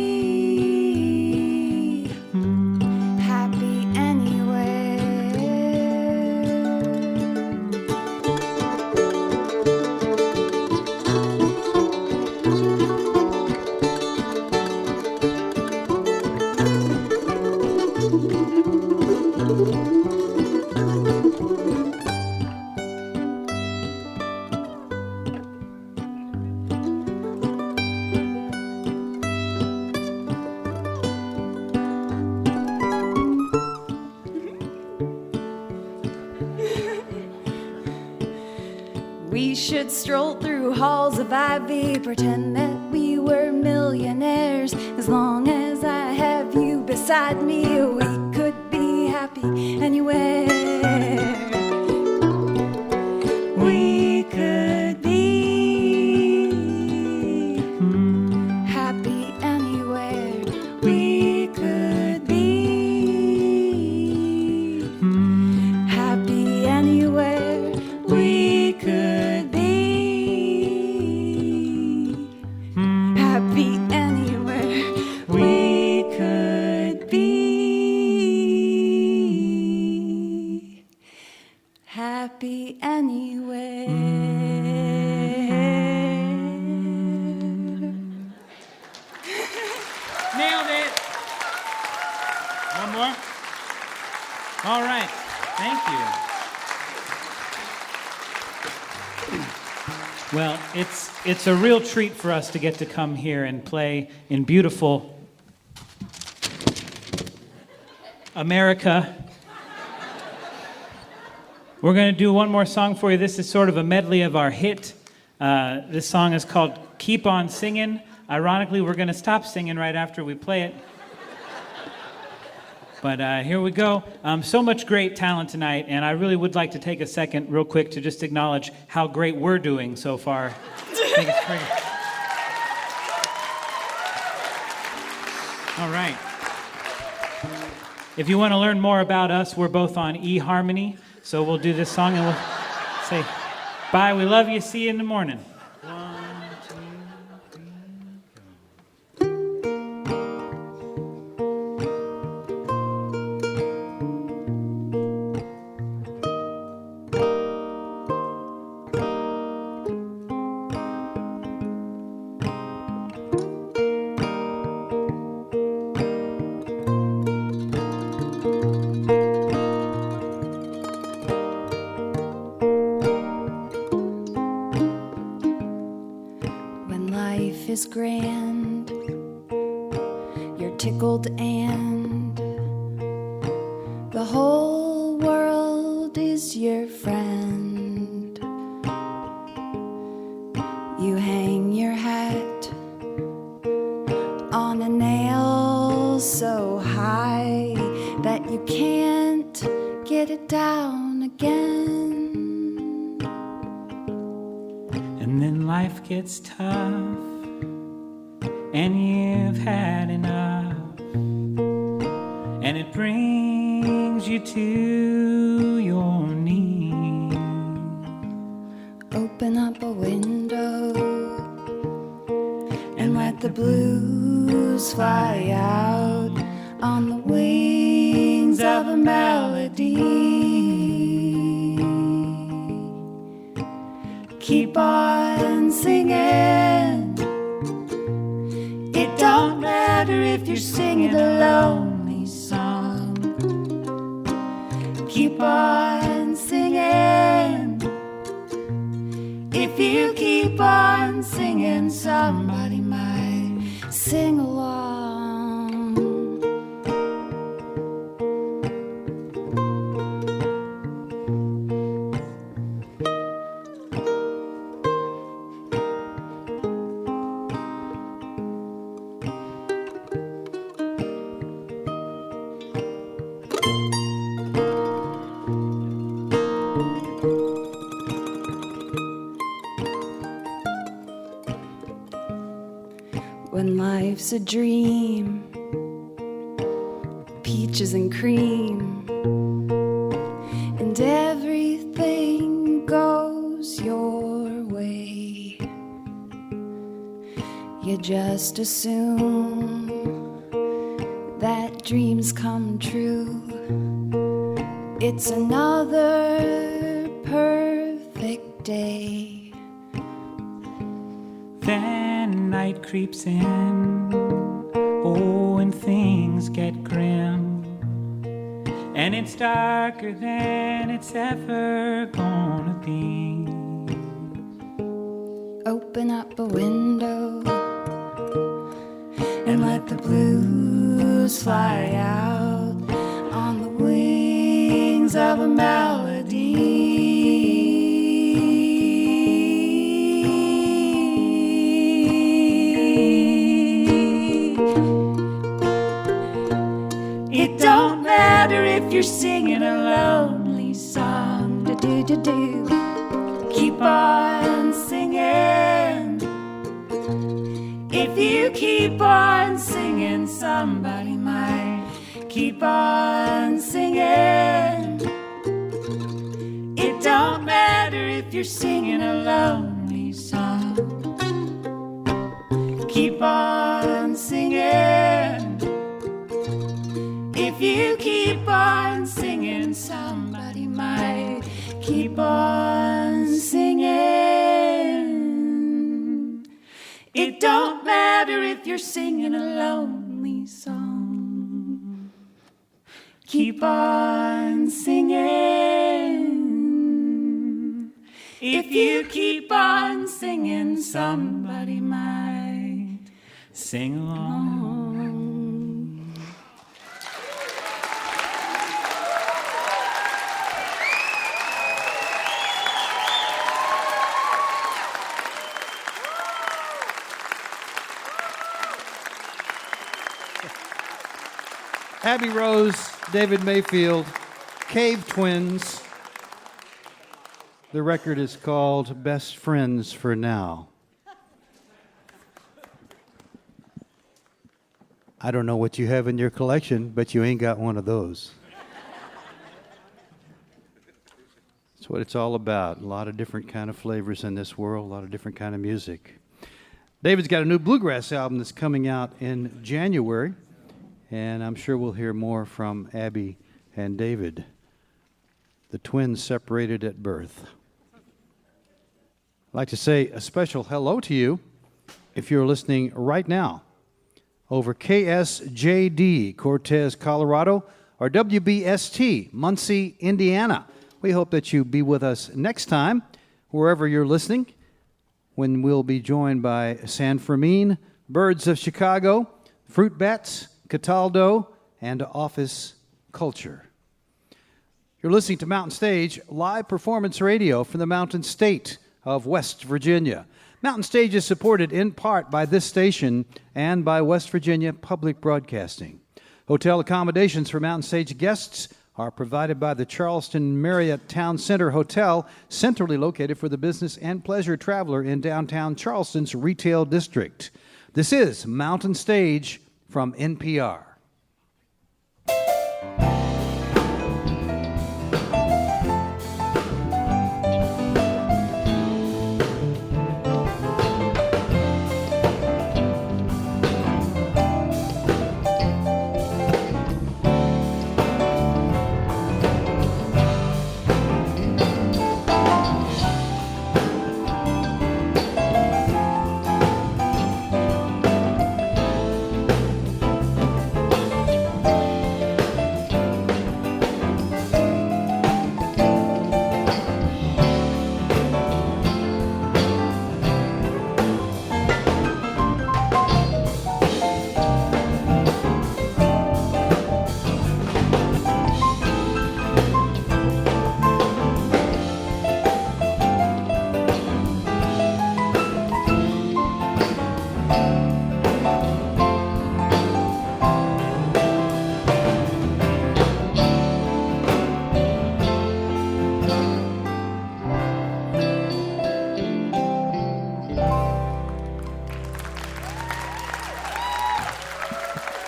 should stroll through halls of ivy, pretend that we were millionaires. As long as I have you beside me, we could be happy anywhere. We could be happy anywhere. We could be happy anywhere. We could be happy anywhere. We could be happy anywhere. Nailed it. One more. All right. Thank you. Well, it's a real treat for us to get to come here and play in beautiful America. We're going to do one more song for you. This is sort of a medley of our hit. This song is called Keep On Singin'. Ironically, we're going to stop singing right after we play it. But here we go. So much great talent tonight, and I really would like to take a second real quick to just acknowledge how great we're doing so far. I think it's pretty... All right. If you want to learn more about us, we're both on eHarmony, so we'll do this song and we'll say, bye, we love you, see you in the morning. Is grand, you're tickled and the whole world is your friend. You hang your hat on a nail so high that you can't get it down again. And then life gets tough and you've had enough, and it brings you to your knees. Open up a window and let the blues fly out on the wings of a melody. Keep on singing. It don't matter if you're singing a lonely song. Keep on singing. If you keep on singing, somebody might sing along. When life's a dream, peaches and cream, and everything goes your way, you just assume that dreams come true. It's another perfect day. Then night creeps in, oh, and things get grim, and it's darker than it's ever gonna be. Open up a window and let the blues fly out on the wings of a melody. if you're singing a lonely song. Do-do-do-do. Keep on singing. If you keep on singing, somebody might keep on singing. It don't matter if you're singing a lonely song. Keep on singing. If you keep on singing, somebody might keep on singing. It don't matter if you're singing a lonely song. Keep on singing. If you keep on singing, somebody might sing along. Abby Rose, David Mayfield, Cave Twins. The record is called Best Friends for Now. I don't know what you have in your collection, but you ain't got one of those. That's what it's all about. A lot of different kind of flavors in this world, a lot of different kind of music. David's got a new bluegrass album that's coming out in January, and I'm sure we'll hear more from Abby and David, the twins separated at birth. I'd like to say a special hello to you if you're listening right now over KSJD, Cortez, Colorado, or WBST, Muncie, Indiana. We hope that you be with us next time, wherever you're listening, when we'll be joined by San Fermin, Birds of Chicago, Fruit Bats, Cataldo, and Office Culture. You're listening to Mountain Stage, live performance radio from the Mountain State of West Virginia. Mountain Stage is supported in part by this station and by West Virginia Public Broadcasting. Hotel accommodations for Mountain Stage guests are provided by the Charleston Marriott Town Center Hotel, centrally located for the business and pleasure traveler in downtown Charleston's retail district. This is Mountain Stage from NPR.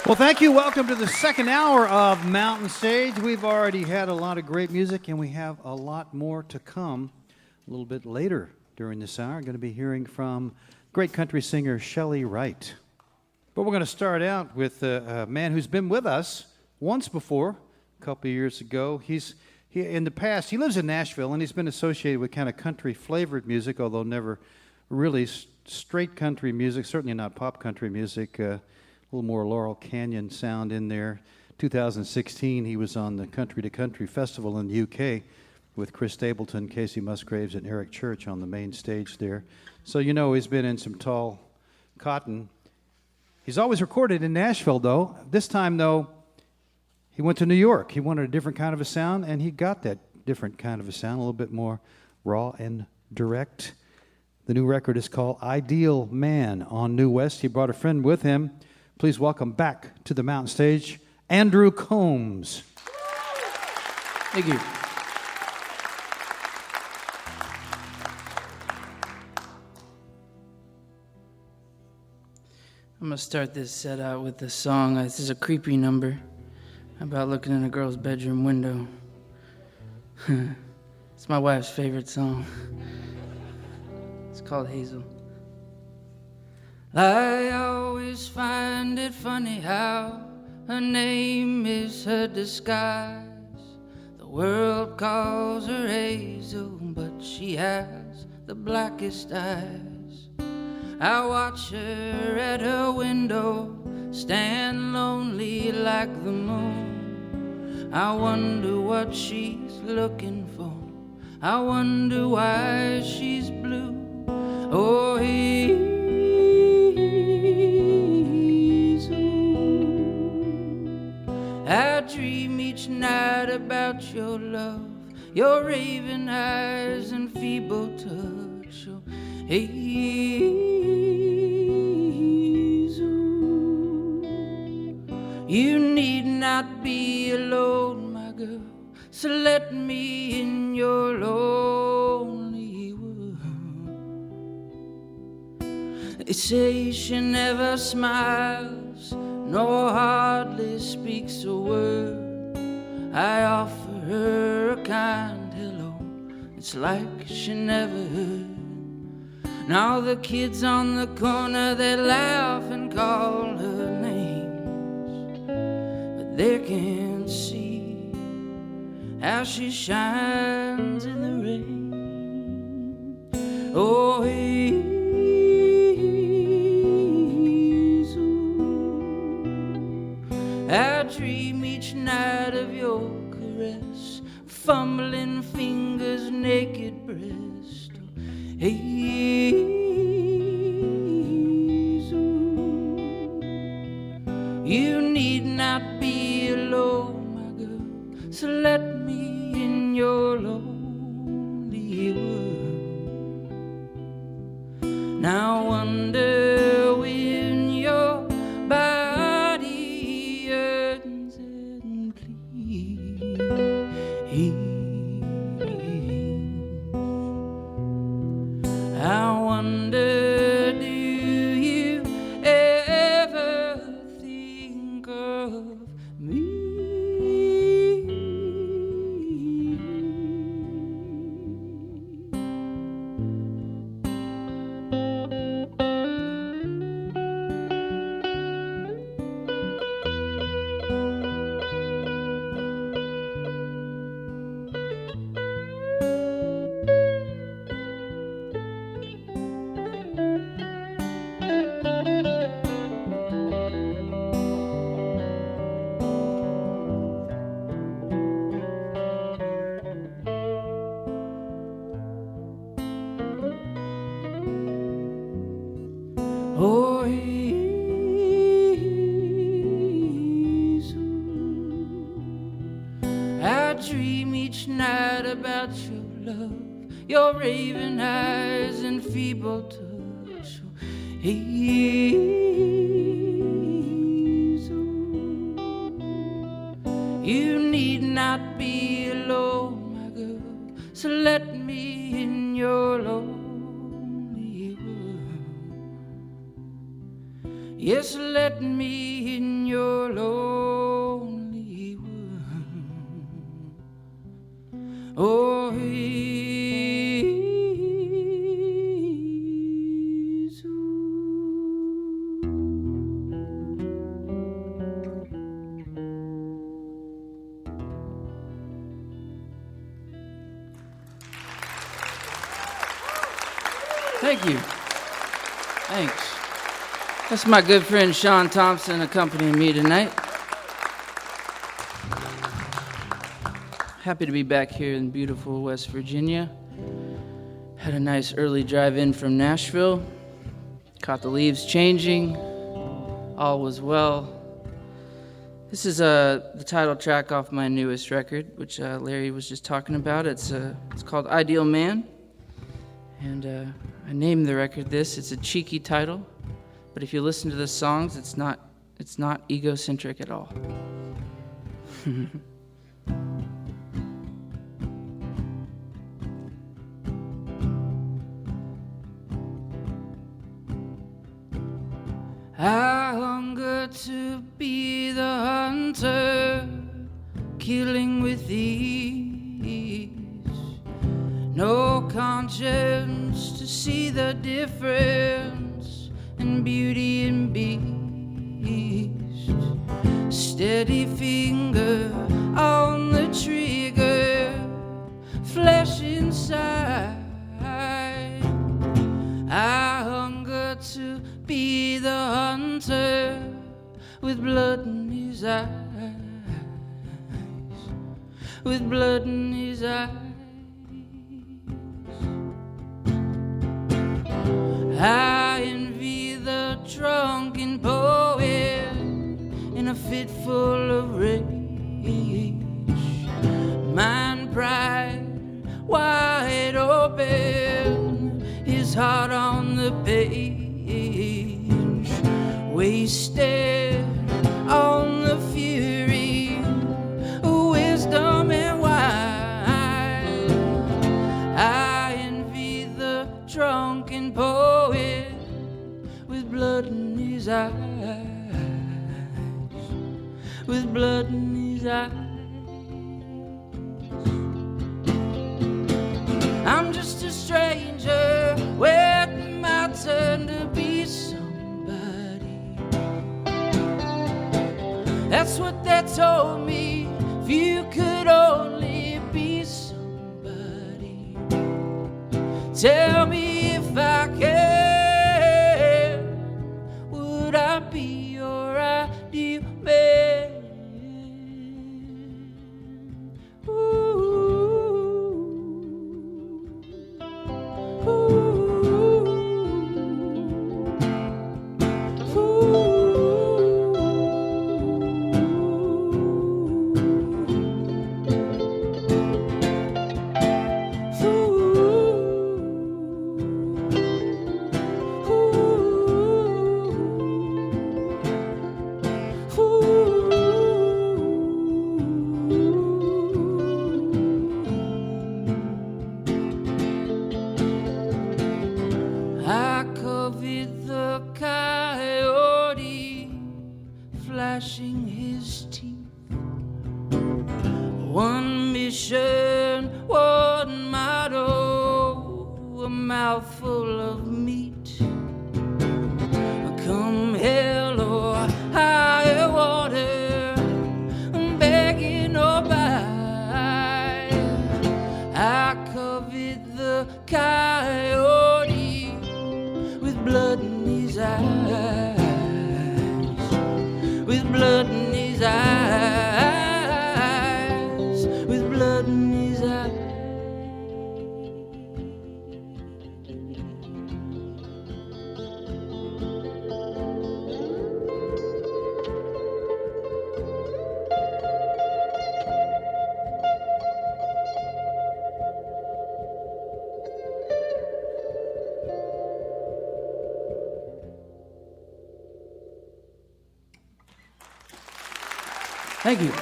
Well, thank you. Welcome to the second hour of Mountain Stage. We've already had a lot of great music, and we have a lot more to come a little bit later during this hour. I'm going to be hearing from great country singer Shelley Wright. But we're going to start out with a man who's been with us once before, a couple of years ago. In the past, he lives in Nashville, and he's been associated with kind of country-flavored music, although never really straight country music, certainly not pop country music. A little more Laurel Canyon sound in there. 2016, he was on the Country to Country Festival in the UK with Chris Stapleton, Casey Musgraves, and Eric Church on the main stage there. So you know he's been in some tall cotton. He's always recorded in Nashville, though. This time, though, he went to New York. He wanted a different kind of a sound, and he got that different kind of a sound, a little bit more raw and direct. The new record is called Ideal Man on New West. He brought a friend with him. Please welcome back to the Mountain Stage, Andrew Combs. Thank you. I'm going to start this set out with a song. This is a creepy number about looking in a girl's bedroom window. It's my wife's favorite song. It's called Hazel. I always find it funny how her name is her disguise. The world calls her Hazel, but she has the blackest eyes. I watch her at her window, stand lonely like the moon. I wonder what she's looking for. I wonder why she's blue. Oh, Hazel, I dream each night about your love, your raven eyes and feeble touch. Oh, Hazel, you need not be alone, my girl, so let me in your lonely world. They say she never smiles, nor hardly speaks a word. I offer her a kind hello, it's like she never heard. Now the kids on the corner, they laugh and call her names, but they can't see how she shines in the rain. Oh, Hazel, I dream each night of your caress, fumbling fingers, naked breast. Oh, Hazel, you need not be alone, my girl, so let me in your lonely world. Now wonder when your body yearns and pleads. I wonder, do you ever think of me? Oh, Hazel, I dream each night about your love, your raven eyes and feeble touch. Oh, Hazel, you need not be alone, my girl, so let me in your lonely world. Yes, let me in your lonely world. Oh, thank you. Thanks. That's my good friend Sean Thompson accompanying me tonight. Happy to be back here in beautiful West Virginia. Had a nice early drive in from Nashville. Caught the leaves changing. All was well. This is the title track off my newest record, which Larry was just talking about. It's called Ideal Man. And I named the record this. It's a cheeky title. But if you listen to the songs, it's not egocentric at all. I hunger to be the hunter, killing with ease. No conscience to see the difference in beauty and beast. Steady finger on the trigger, flesh inside. I hunger to be the hunter with blood in his eyes, with blood in his eyes. I envy the drunken poet in a fit full of rage. Mind, pride, wide open, his heart on the page. Wasted on the fury, wisdom and wine. I envy the drunken poet with blood in his eyes, with blood in his eyes. I'm just a stranger waiting my turn to be somebody. That's what they told me. If you could only be somebody, tell me if I can, would I be your ideal man? I covered the coyote flashing his teeth. One mission, one motto, a mouthful of meat. Come hell or high water, I'm begging nobody. I covered the coyote with blood in his eyes, with blood in his eyes, with blood in his eyes. Thank you.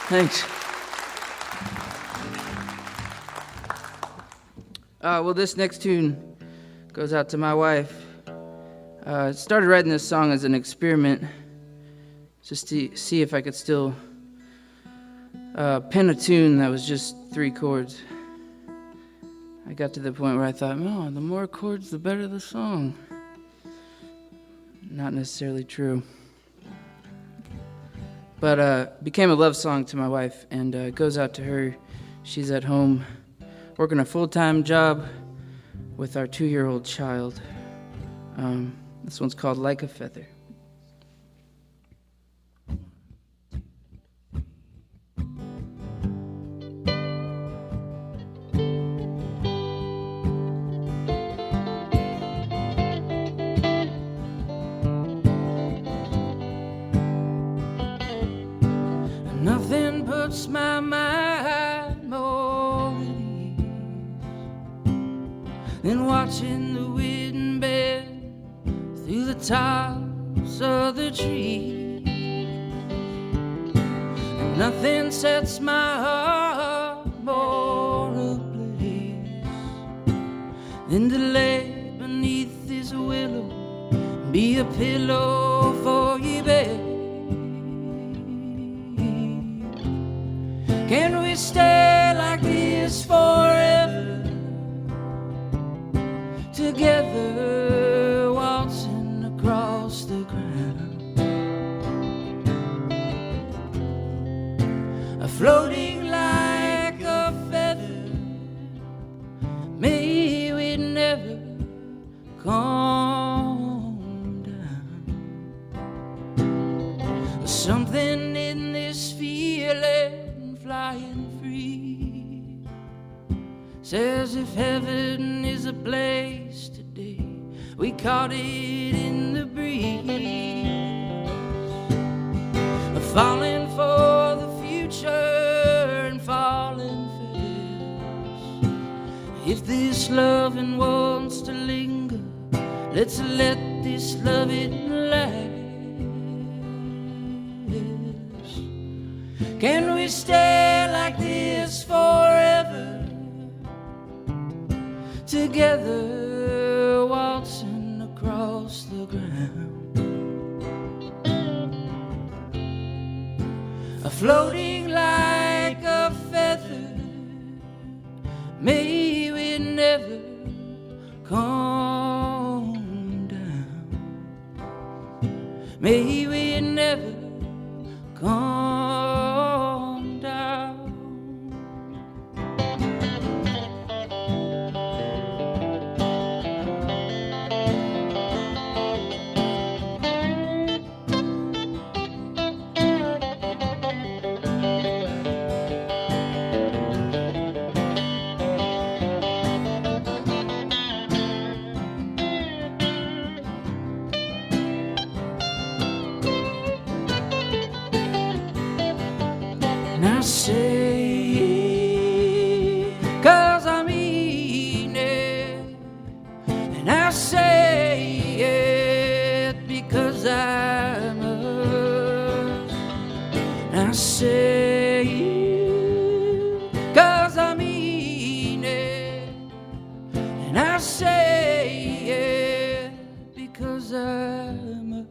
Thanks. Well, this next tune goes out to my wife. I started writing this song as an experiment, just to see if I could still pen a tune that was just 3 chords. I got to the point where I thought, oh, the more chords, the better the song. Not necessarily true. But became a love song to my wife, and it goes out to her. She's at home working a full-time job with our 2-year-old child. This one's called Like a Feather. Nothing puts my mind more at ease than watching the wind bend through the tops of the trees. And nothing sets my heart more ablaze than to lay beneath this this willow, be a pillow for your bed. Can we stay like this forever, together, waltzing across the ground, floating like a feather? May we never calm down. Something in this feeling, flying free, says if heaven is a place today, we caught it in the breeze, falling for the future and falling fast. If this loving wants to linger, let's let this loving last. Can we stay like this forever, together, waltzing across the ground, floating like a feather? May we never calm down. May we never calm down. And I say it 'cause I mean it, and I say it because I must. And I say it 'cause I mean it, and I say it because I must.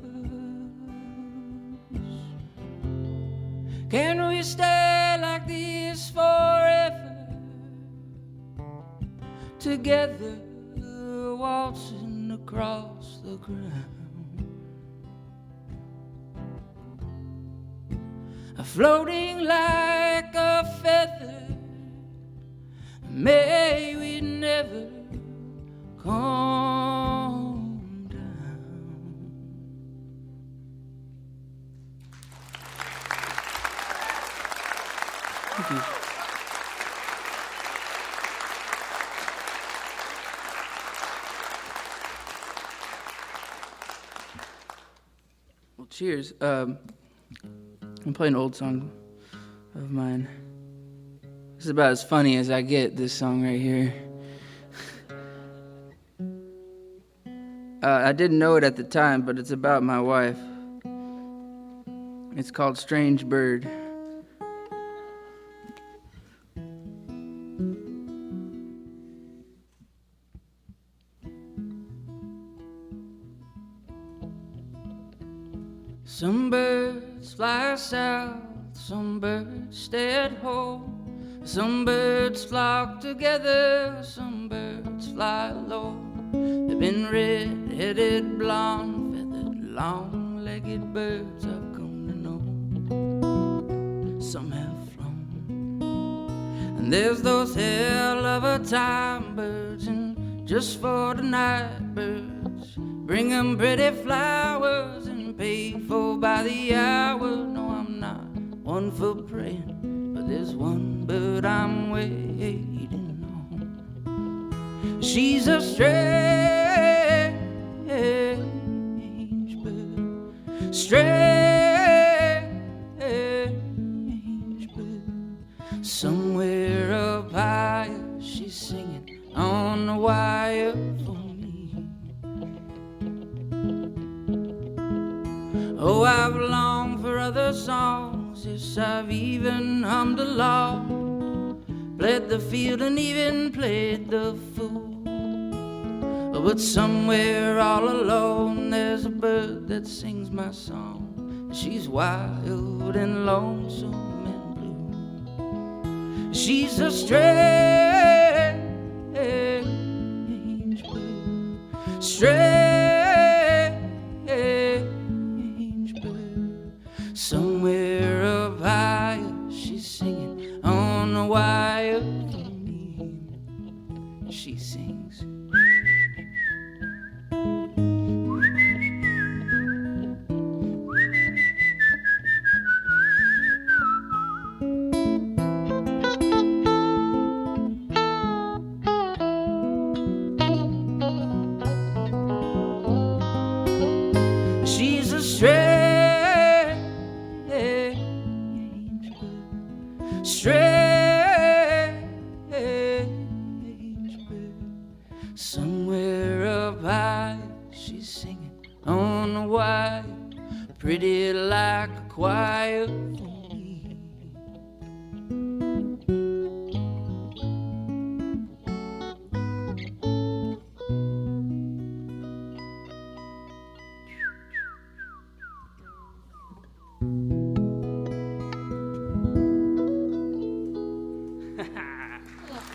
Can we stay like this forever, together, waltzing across the ground, floating like a feather? May we never calm down. Thank you. Well, cheers. I'm playing an old song of mine. This is about as funny as I get, this song right here. I didn't know it at the time, but it's about my wife. It's called Strange Bird. Some birds fly south, some birds stay at home. Some birds flock together, some birds fly low. They've been red-headed, blonde-feathered, long-legged birds I've come to know. Some have flown. And there's those hell-of-a-time birds, and just for the night birds, bring 'em pretty flowers and pay for by the hour. No, I'm not one for praying, but there's one bird I'm waiting on. She's a strange bird, strange bird. Somewhere up higher, she's singing on the wire for me. Oh, I've longed for other songs, yes, I've even hummed along, played the field and even played the fool. But somewhere all alone there's a bird that sings my song. She's wild and lonesome and blue. She's a strange bird, strange bird. Somewhere up higher she's singing on the wire for me. She sings. She's a strange bird, strange bird. Somewhere up high, she's singing on the wire, pretty like a choir for me.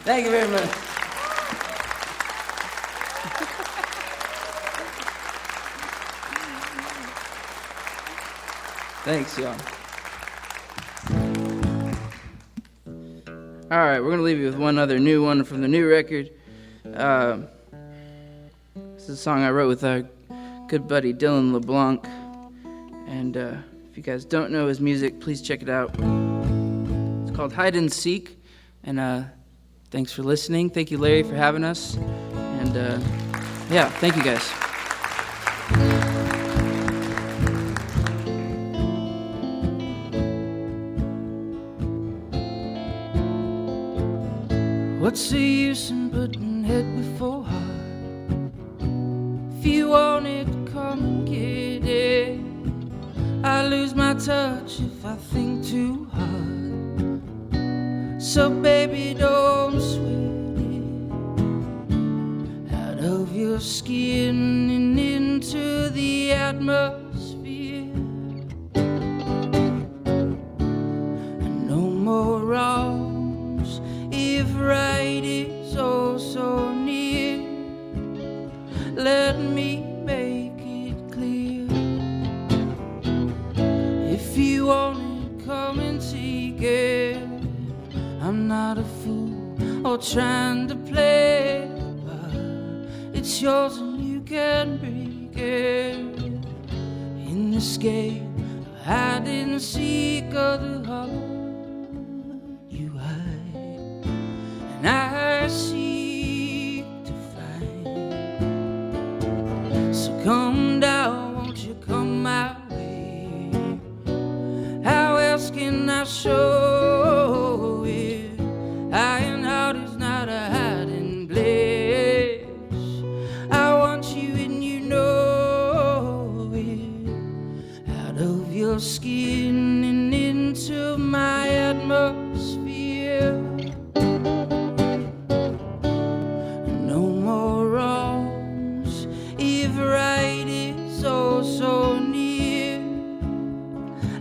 Thank you very much. Thanks, y'all. All right, we're going to leave you with one other new one from the new record. This is a song I wrote with our good buddy Dylan LeBlanc. And if you guys don't know his music, please check it out. It's called Hide and Seek. And thanks for listening. Thank you, Larry, for having us. And yeah, thank you guys. What's the use in putting head before heart? If you want it, come and get it. I lose my touch if I think too hard. So baby, don't sweat it out of your skin and into the atmosphere. And no more wrongs if right is oh so near. Let me make it clear. If you want it, come and seek it. I'm not a fool or trying to play the part. It's yours and you can break it. In this game of hide and seek of the heart, you hide and I seek to find. So come down, won't you come my way? How else can I show it? Iron heart is not a hiding place. I want you and you know it. Out of your skin and into my atmosphere. No more wrongs if right is oh so near.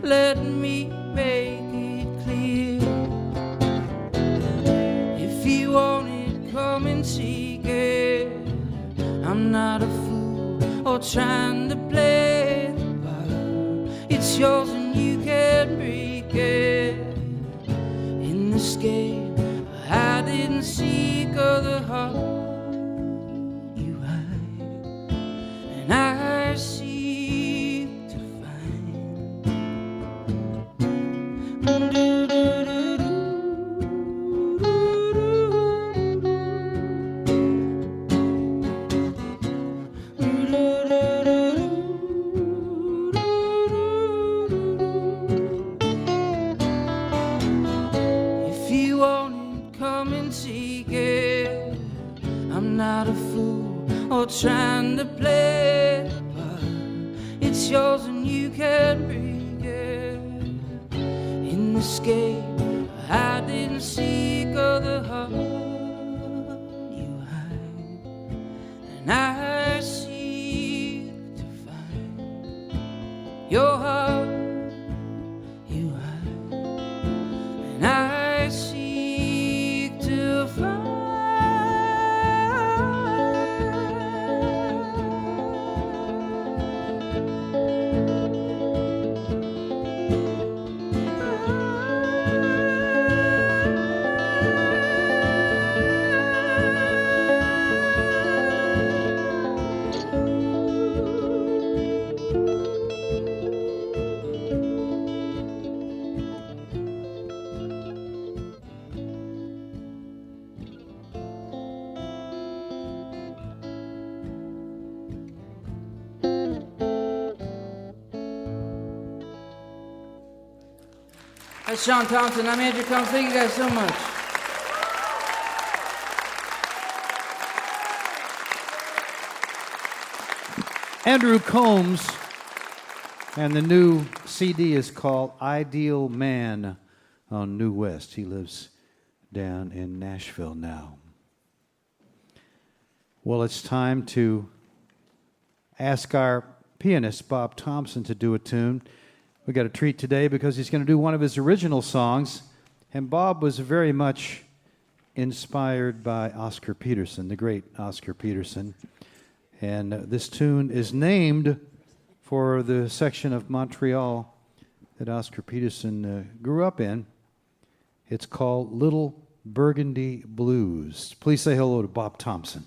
Let me make it clear. If you want it, come and seek it. I'm not a fool or trying to play the part. It's yours and you can break it. In this game of hide and seek of the heart, you hide and I seek to If you want it, come and seek it. I'm not a fool or trying to play the part. It's yours and you can break it. In this game, I didn't seek of the heart. You hide and I seek to find your heart, you hide, and I seek to find. That's Sean Thompson. I'm Andrew Combs. Thank you guys so much. Andrew Combs, and the new CD is called Ideal Man on New West. He lives down in Nashville now. Well, it's time to ask our pianist, Bob Thompson, to do a tune. We got a treat today because he's going to do one of his original songs, and Bob was very much inspired by Oscar Peterson, the great Oscar Peterson. And this tune is named for the section of Montreal that Oscar Peterson grew up in. It's called Little Burgundy Blues. Please say hello to Bob Thompson.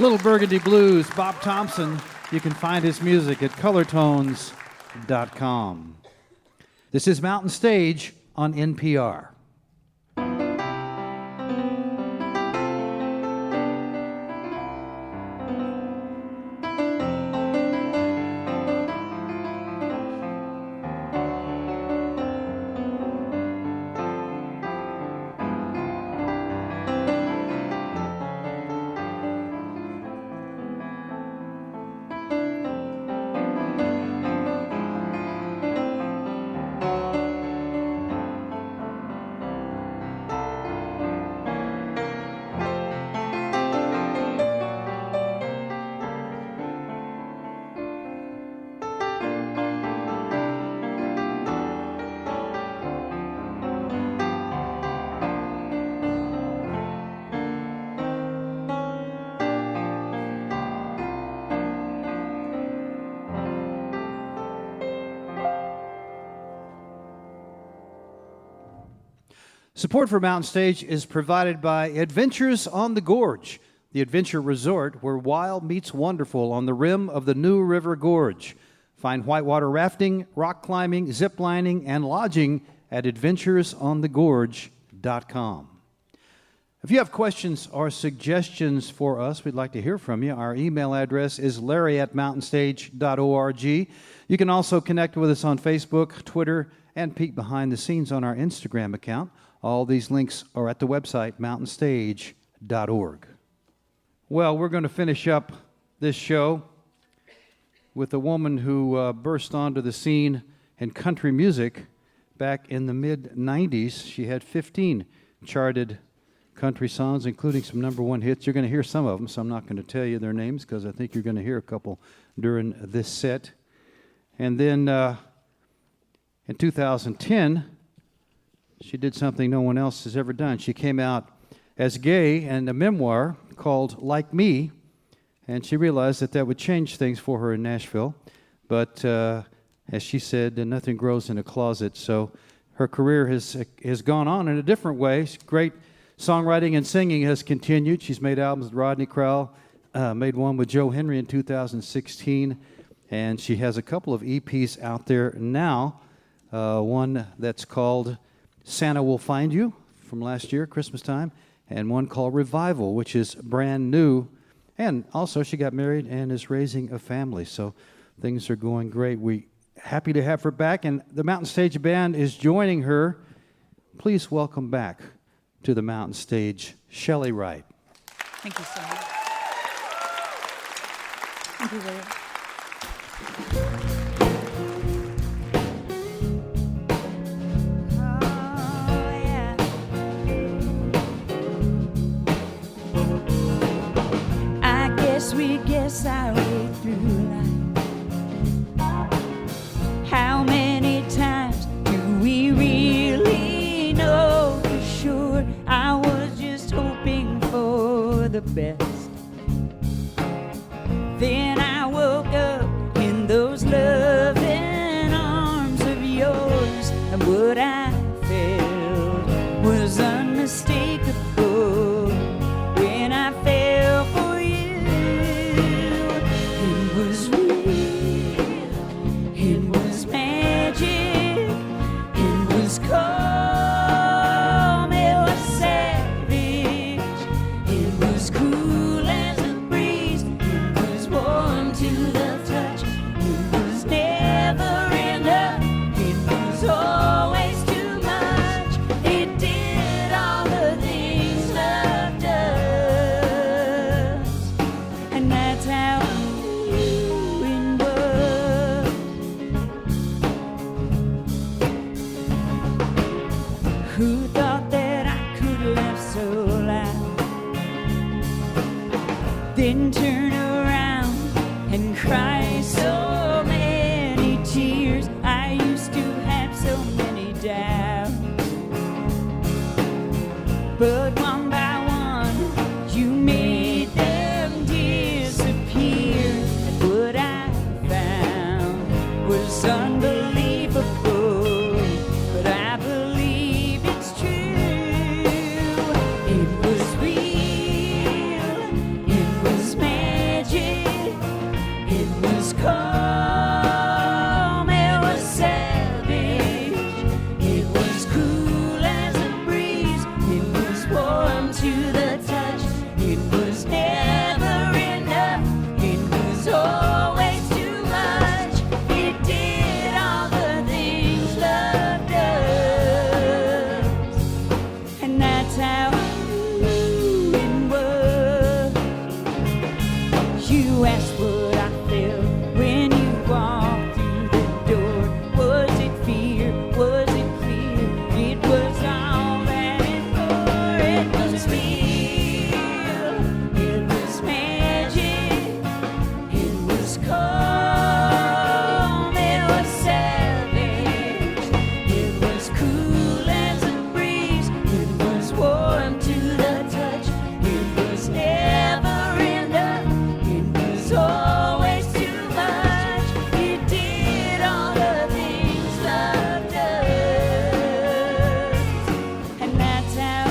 Little Burgundy Blues, Bob Thompson. You can find his music at colortones.com. This is Mountain Stage on NPR. Support for Mountain Stage is provided by Adventures on the Gorge, the adventure resort where wild meets wonderful on the rim of the New River Gorge. Find whitewater rafting, rock climbing, zip lining, and lodging at adventuresonthegorge.com. If you have questions or suggestions for us, we'd like to hear from you. Our email address is larry@mountainstage.org. You can also connect with us on Facebook, Twitter, and peek behind the scenes on our Instagram account. All these links are at the website, mountainstage.org. Well, we're going to finish up this show with a woman who burst onto the scene in country music back in the mid-'90s. She had 15 charted country songs, including some #1 hits. You're going to hear some of them, so I'm not going to tell you their names because I think you're going to hear a couple during this set. And then in 2010, she did something no one else has ever done. She came out as gay in a memoir called Like Me, and she realized that that would change things for her in Nashville. But as she said, nothing grows in a closet. So her career has gone on in a different way. Great songwriting and singing has continued. She's made albums with Rodney Crowell, made one with Joe Henry in 2016, and she has a couple of EPs out there now. One that's called Santa Will Find You from last year, Christmas time, and one called Revival, which is brand new. And also she got married and is raising a family, so things are going great. We're happy to have her back, and the Mountain Stage Band is joining her. Please welcome back to the Mountain Stage, Shelley Wright. Thank you so much. Thank you, Larry. We guess our way through life. How many times do we really know for sure? I was just hoping for the best. Then I woke up in those loving arms of yours, and what I felt was unmistakable when I fell for then turn around and cry so many tears. I used to have so many doubts, but one by one you made them disappear. And what I found was unbelievable, but I believe it's true. It was real, it was made. to the touch. It was never enough. It was always too much. It did all the things love does, and that's how it was. You asked what I felt when you walked through the door. Was it fear? Was it fear? It was all that and more. It was real. It was magic. It was calm. It was savage. It was cool as a breeze. It was warm to the touch. It was never enough. It was always too much. It did all the things love does, and that's how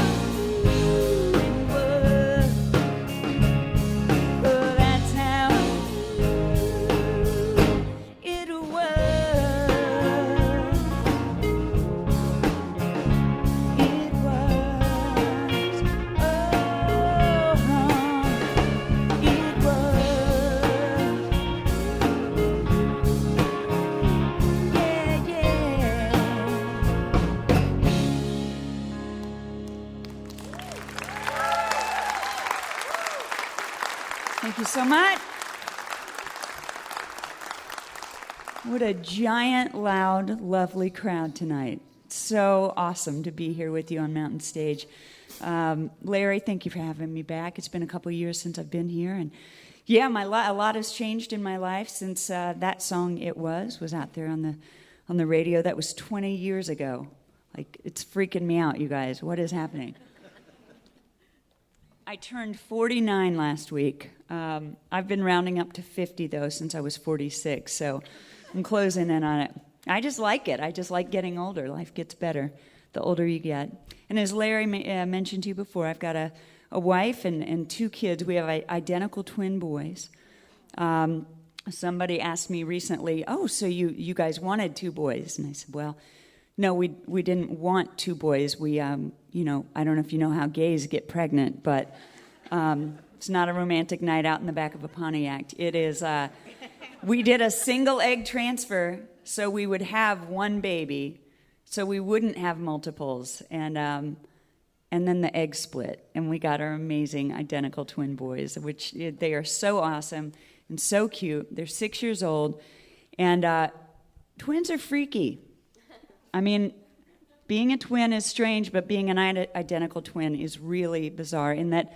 it was. Oh, that's how it was. It was. Oh, it was. Yeah, yeah. Thank you so much. What a giant, loud, lovely crowd tonight. So awesome to be here with you on Mountain Stage. Larry, thank you for having me back. It's been a couple of years since I've been here, and yeah, a lot has changed in my life since that song "It Was" out there on the radio. That was 20 years ago. Like, it's freaking me out, you guys. What is happening? I turned 49 last week. I've been rounding up to 50, though, since I was 46, so I'm closing in on it. I just like it. I just like getting older. Life gets better the older you get. And as Larry mentioned to you before, I've got a wife and two kids. We have identical twin boys. Somebody asked me recently, oh, so you guys wanted two boys? And I said, well, no, we didn't want two boys. We, I don't know if you know how gays get pregnant, but it's not a romantic night out in the back of a Pontiac. It is, we did a single egg transfer so we would have one baby, so we wouldn't have multiples. And then the egg split, and we got our amazing identical twin boys, which they are so awesome and so cute. They're 6 years old, and twins are freaky. I mean, being a twin is strange, but being an identical twin is really bizarre in that,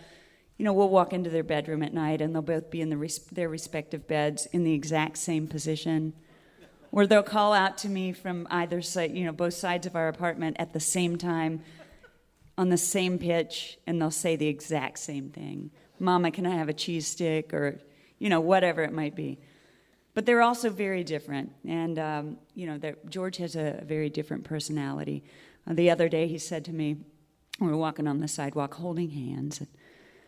we'll walk into their bedroom at night and they'll both be in their respective beds in the exact same position. Or they'll call out to me from either side, both sides of our apartment at the same time on the same pitch, and they'll say the exact same thing. Mama, can I have a cheese stick? Or, whatever it might be. But they're also very different, and George has a very different personality. The other day he said to me, we were walking on the sidewalk holding hands, and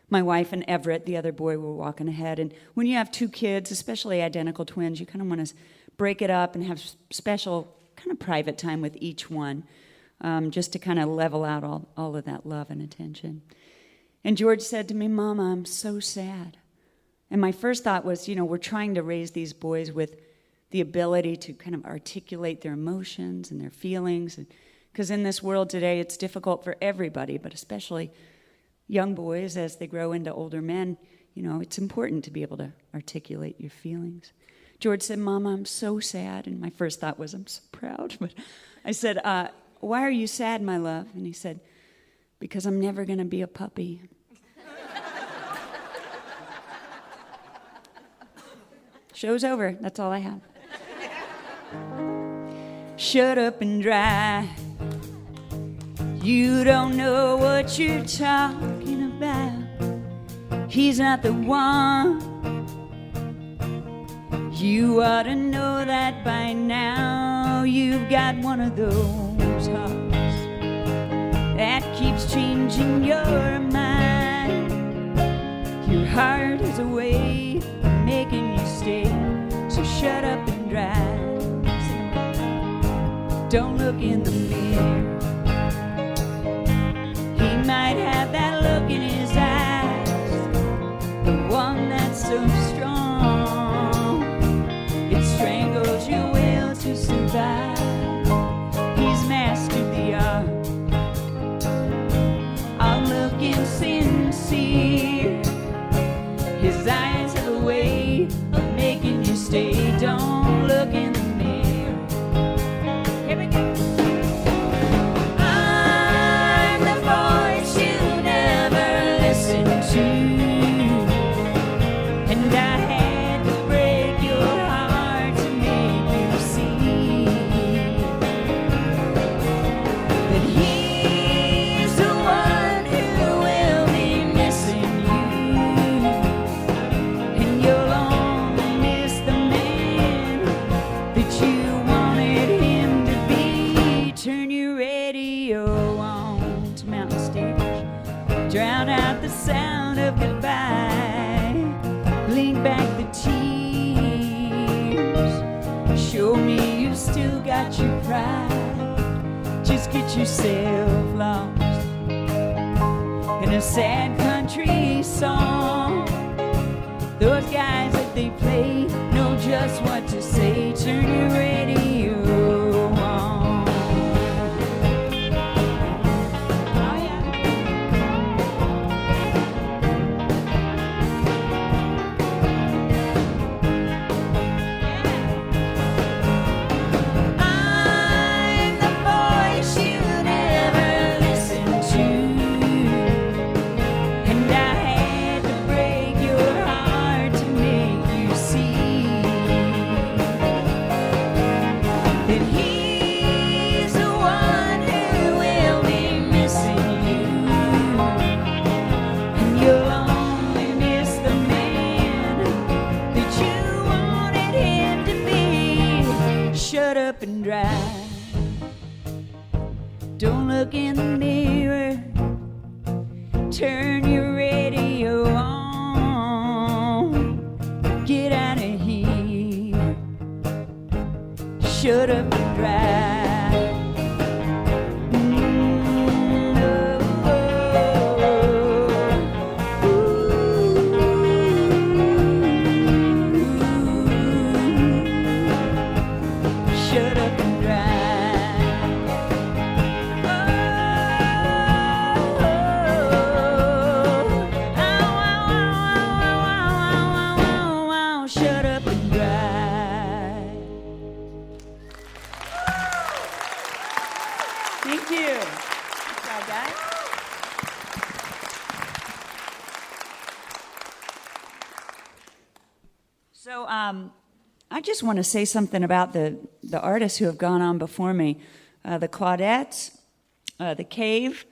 my wife and Everett, the other boy, were walking ahead, and when you have two kids, especially identical twins, you kind of want to break it up and have special kind of private time with each one, just to kind of level out all of that love and attention. And George said to me, Mama, I'm so sad. And my first thought was, we're trying to raise these boys with the ability to kind of articulate their emotions and their feelings. Because in this world today, it's difficult for everybody, but especially young boys as they grow into older men. It's important to be able to articulate your feelings. George said, Mama, I'm so sad. And my first thought was, I'm so proud. But I said, why are you sad, my love? And he said, because I'm never going to be a puppy. Show's over. That's all I have. Shut up and drive. You don't know what you're talking about. He's not the one. You ought to know that by now. You've got one of those hearts that keeps changing your mind. Your heart is a way of making you stay. So shut up and drive. Don't look in the mirror. He might have that look in sincere. His eyes have a way of making you stay. Don't look in the mirror. Here we go. I'm the voice you never listen to, and I had to break your heart to make you see that he's the one who will be missing you, and you'll only miss the man that you wanted him to be. Turn your radio on to Mountain Stage, drown out the sound of goodbye, blink back the tears, show me you still got your pride. Just get yourself lost in a sad country song. Those guys that they play know just what to say. Turn your radio on. Oh yeah. I'm the voice you never listen to, and I had to break your heart to make you see that he's the one who will be missing you, and you'll only miss the man that you wanted him to be. Shut up and drive. Don't look in the mirror. Turn your radio on. Get out of here. Shut up and drive. Shut up and drive. Shut up and drive. Thank you. Good job, guys. So, I just want to say something about the artists who have gone on before me. The Claudettes, the Cave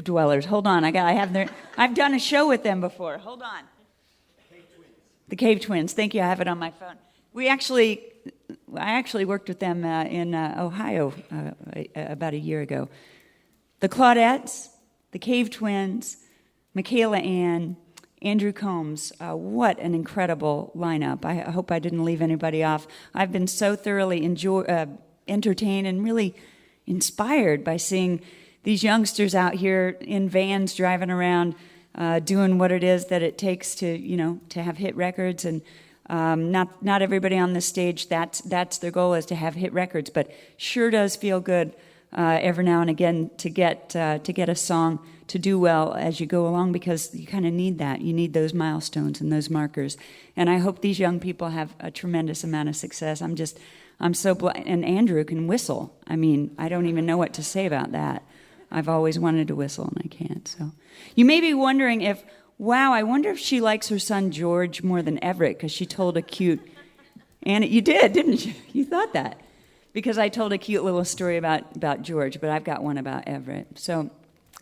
Dwellers. Hold on, I've done a show with them before. Hold on. The Cave Twins. Thank you. I have it on my phone. I actually worked with them in Ohio about a year ago. The Claudettes, the Cave Twins, Michaela Ann, Andrew Combs. What an incredible lineup. I hope I didn't leave anybody off. I've been so thoroughly entertained and really inspired by seeing these youngsters out here in vans driving around, doing what it is that it takes to have hit records. And not everybody on this stage, that's their goal, is to have hit records, but sure does feel good every now and again to get a song to do well as you go along, because you kind of need that. You need those milestones and those markers. And I hope these young people have a tremendous amount of success. I'm so blessed. And Andrew can whistle. I mean, I don't even know what to say about that. I've always wanted to whistle and I can't. So you may be wondering I wonder if she likes her son George more than Everett, because she told a cute, and you did, didn't you? You thought that. Because I told a cute little story about George, but I've got one about Everett. So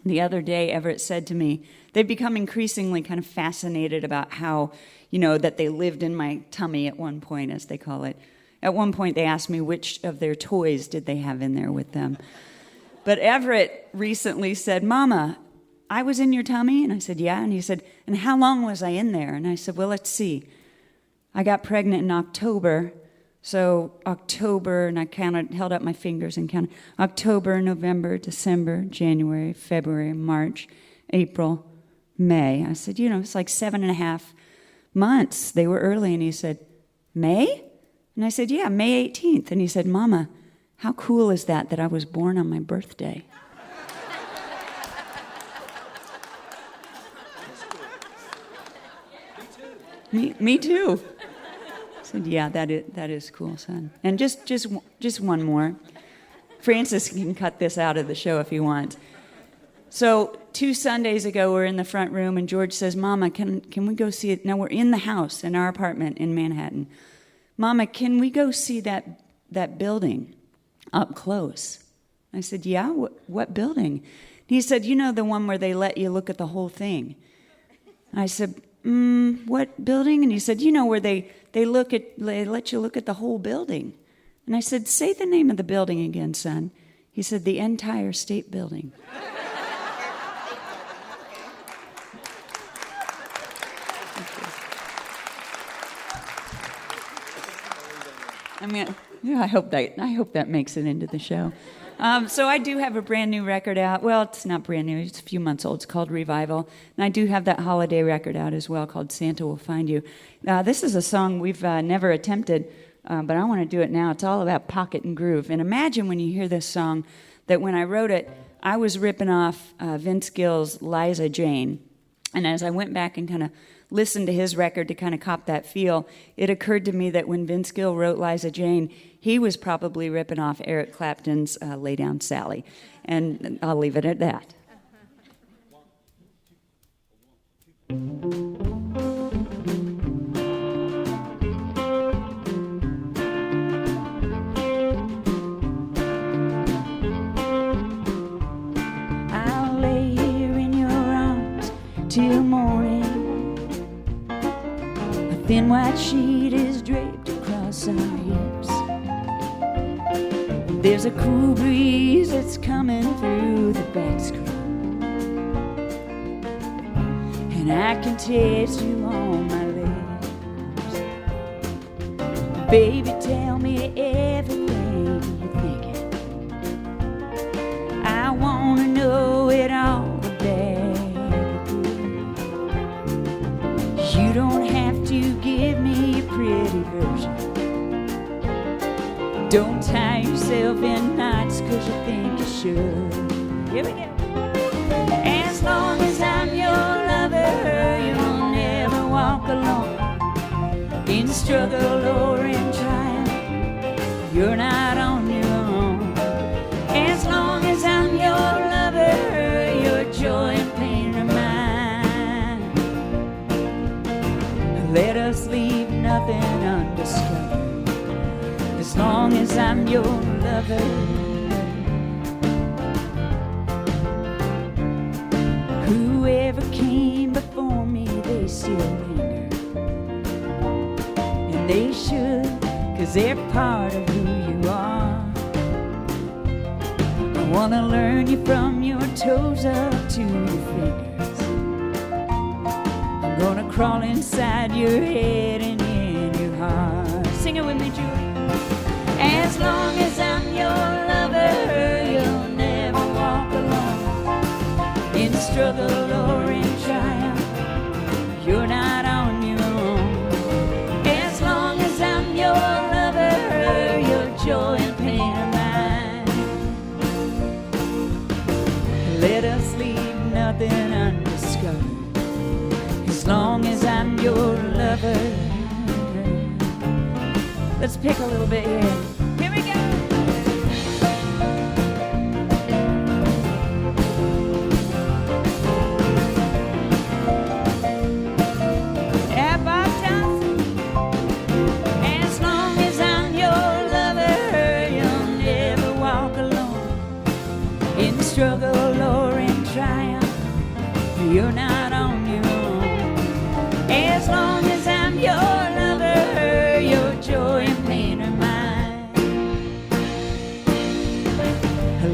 the other day, Everett said to me, they've become increasingly kind of fascinated about how, that they lived in my tummy at one point, as they call it. At one point, they asked me which of their toys did they have in there with them. But Everett recently said, Mama, I was in your tummy? And I said, yeah. And he said, and how long was I in there? And I said, well, let's see. I got pregnant in October. So October, and I held up my fingers and counted. October, November, December, January, February, March, April, May. I said, it's like 7.5 months. They were early. And he said, May? And I said, yeah, May 18th. And he said, Mama, how cool is that I was born on my birthday? Me too. I said, yeah, that is cool, son. And just one more. Francis can cut this out of the show if he wants. So 2 Sundays ago, we're in the front room, and George says, Mama, can we go see it? Now, we're in the house, in our apartment in Manhattan. Mama, can we go see that building up close? I said, yeah, what building? He said, you know, the one where they let you look at the whole thing. I said, what building? And he said, you know, where they let you look at the whole building. And I said, say the name of the building again, son. He said, the Empire State Building. I hope that makes it into the show. So I do have a brand new record out. Well, it's not brand new. It's a few months old. It's called Revival. And I do have that holiday record out as well called Santa Will Find You. This is a song we've never attempted, but I want to do it now. It's all about pocket and groove. And imagine when you hear this song that when I wrote it, I was ripping off Vince Gill's Liza Jane. And as I went back and kind of listened to his record to kind of cop that feel, it occurred to me that when Vince Gill wrote Liza Jane, he was probably ripping off Eric Clapton's Lay Down Sally. And I'll leave it at that. I'll lay here in your arms till morning. A thin white sheet is draped across our hips. There's a cool breeze that's coming through the back screen, and I can taste you on my lips. Baby, tell me everything you're thinking. I want to know it all, the bad, the good. You don't have to give me a pretty version. Don't tie yourself in knots 'cause you think you should. Here we go. As long as I'm your lover, you'll never walk alone. In struggle or in triumph, you're not on your own. As long as I'm your lover, your joy and pain are mine. Let us leave nothing undiscovered. As long as I'm your lover. Whoever came before me, they still linger. And they should, 'cause they're part of who you are. I wanna learn you from your toes up to your fingers. I'm gonna crawl inside your head and in your heart. Sing it with me, Julie. As long as I'm your lover, you'll never walk alone. In struggle or in triumph, you're not on your own. As long as I'm your lover, your joy and pain are mine. Let us leave nothing undiscovered. As long as I'm your lover. Let's pick a little bit here. Here we go. Yeah, Bob Johnson. As long as I'm your lover, you'll never walk alone. In struggle or in triumph, you're not on your own. As long as I'm your lover, your joy and pain are mine.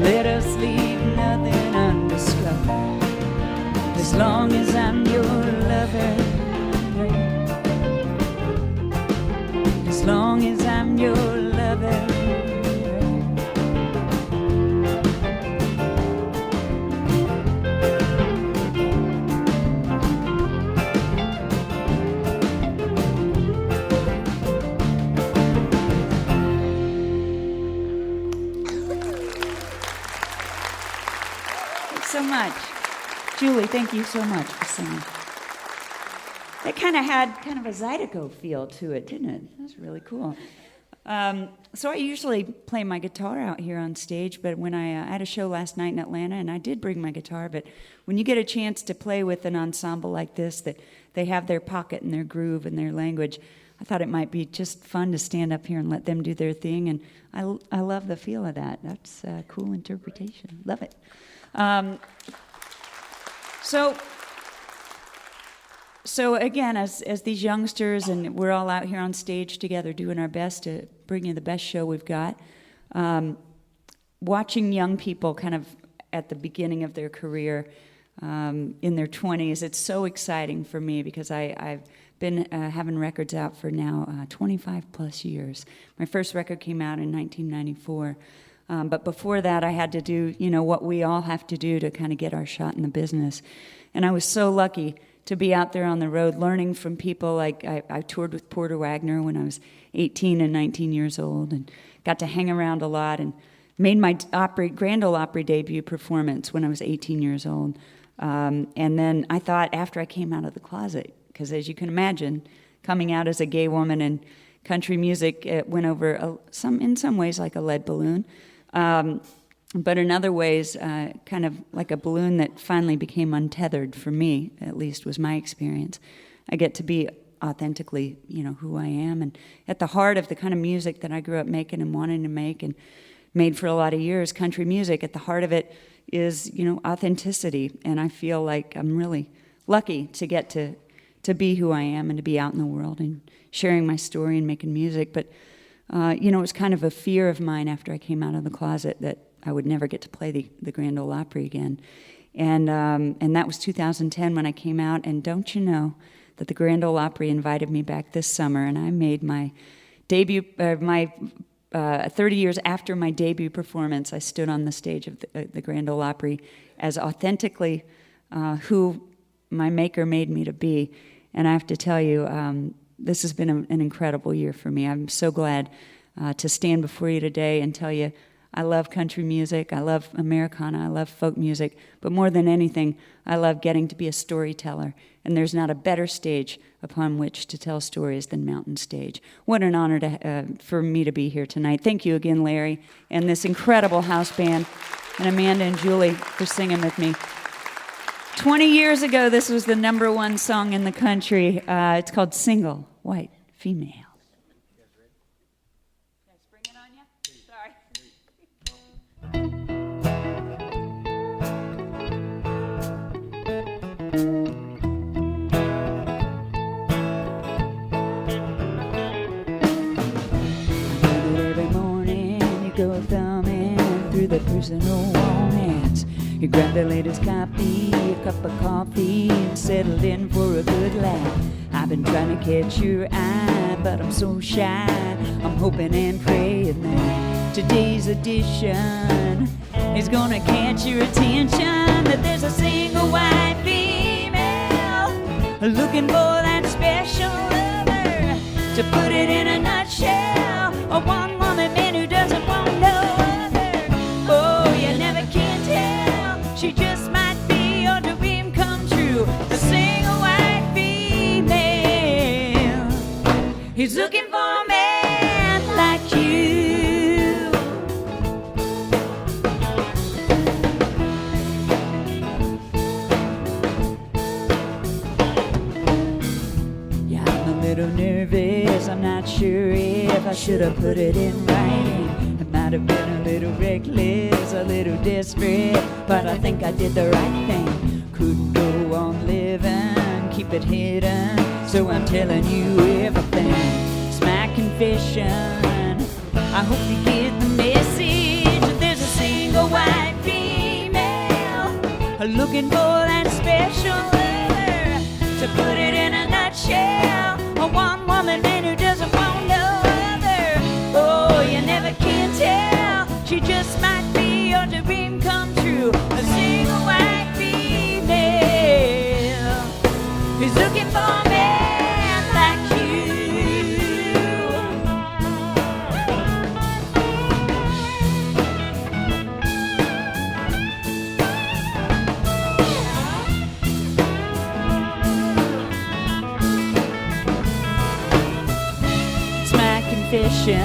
Let us leave nothing undiscovered. As long as I'm your lover. As long as I'm your lover. So much. Julie, thank you so much for singing. It kind of had kind of a Zydeco feel to it, didn't it? That's really cool. So I usually play my guitar out here on stage, but when I had a show last night in Atlanta, and I did bring my guitar, but when you get a chance to play with an ensemble like this, that they have their pocket and their groove and their language, I thought it might be just fun to stand up here and let them do their thing, and I love the feel of that. That's a cool interpretation. Love it. So again, as these youngsters, and we're all out here on stage together doing our best to bring you the best show we've got, watching young people kind of at the beginning of their career, in their 20s, it's so exciting for me because I've been having records out for now 25 plus years. My first record came out in 1994. But before that, I had to do, what we all have to do to kind of get our shot in the business. And I was so lucky to be out there on the road learning from people like I toured with Porter Wagner when I was 18 and 19 years old and got to hang around a lot and made my Grand Ole Opry debut performance when I was 18 years old. And then I thought after I came out of the closet, because as you can imagine, coming out as a gay woman in country music, it went over in some ways like a lead balloon. But in other ways, kind of like a balloon that finally became untethered for me, at least was my experience. I get to be authentically, who I am. And at the heart of the kind of music that I grew up making and wanting to make and made for a lot of years, country music, at the heart of it is, authenticity. And I feel like I'm really lucky to get to be who I am and to be out in the world and sharing my story and making music. But, it was kind of a fear of mine after I came out of the closet that I would never get to play the Grand Ole Opry again. And that was 2010 when I came out. And don't you know that the Grand Ole Opry invited me back this summer, and I made my debut, 30 years after my debut performance, I stood on the stage of the Grand Ole Opry as authentically who my maker made me to be. And I have to tell you, this has been an incredible year for me. I'm so glad to stand before you today and tell you I love country music, I love Americana, I love folk music, but more than anything, I love getting to be a storyteller. And there's not a better stage upon which to tell stories than Mountain Stage. What an honor for me to be here tonight. Thank you again, Larry, and this incredible house band, and Amanda and Julie for singing with me. 20 years ago, this was the #1 song in the country. It's called Single White Female. Go thumbing through the personal romance. You grab the latest copy, a cup of coffee, and settled in for a good laugh. I've been trying to catch your eye, but I'm so shy. I'm hoping and praying that today's edition is gonna catch your attention. That there's a single white female looking for that special lover. To put it in a nutshell, a one-woman man who doesn't want no other. Oh, you never can tell. She just might be your dream come true. A single white female. He's looking for a man like you. Yeah, I'm a little nervous. I'm not sure if I should have put it in writing. It might have been a little reckless, a little desperate, but I think I did the right thing. Couldn't go on living, keep it hidden, so I'm telling you everything. It's my confession. I hope you get the message. There's a single white female looking for that special lover. To put it in a nutshell, a one-woman man who doesn't want no other. Oh, you never can tell. She just might be your dream come true. A single white female who's looking for a man like you. fishing.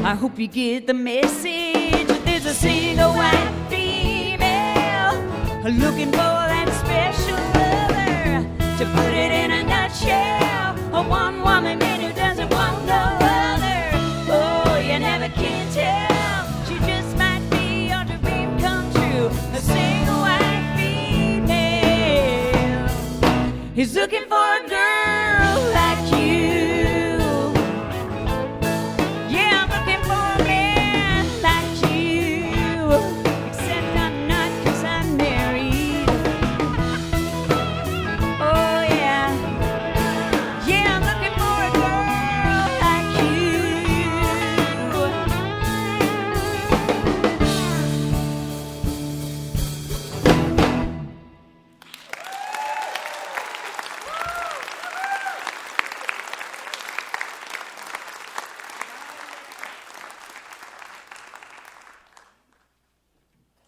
I hope you get the message. There's a single white female looking for that special lover. To put it in a nutshell, a one-woman man who doesn't want no other. Oh, you never can tell. She just might be your dream come true. A single white female is looking for a girl like you. Yeah, I'm looking for a man like you. Except I'm not, 'cause I'm married. Oh yeah. Yeah, I'm looking for a girl like you.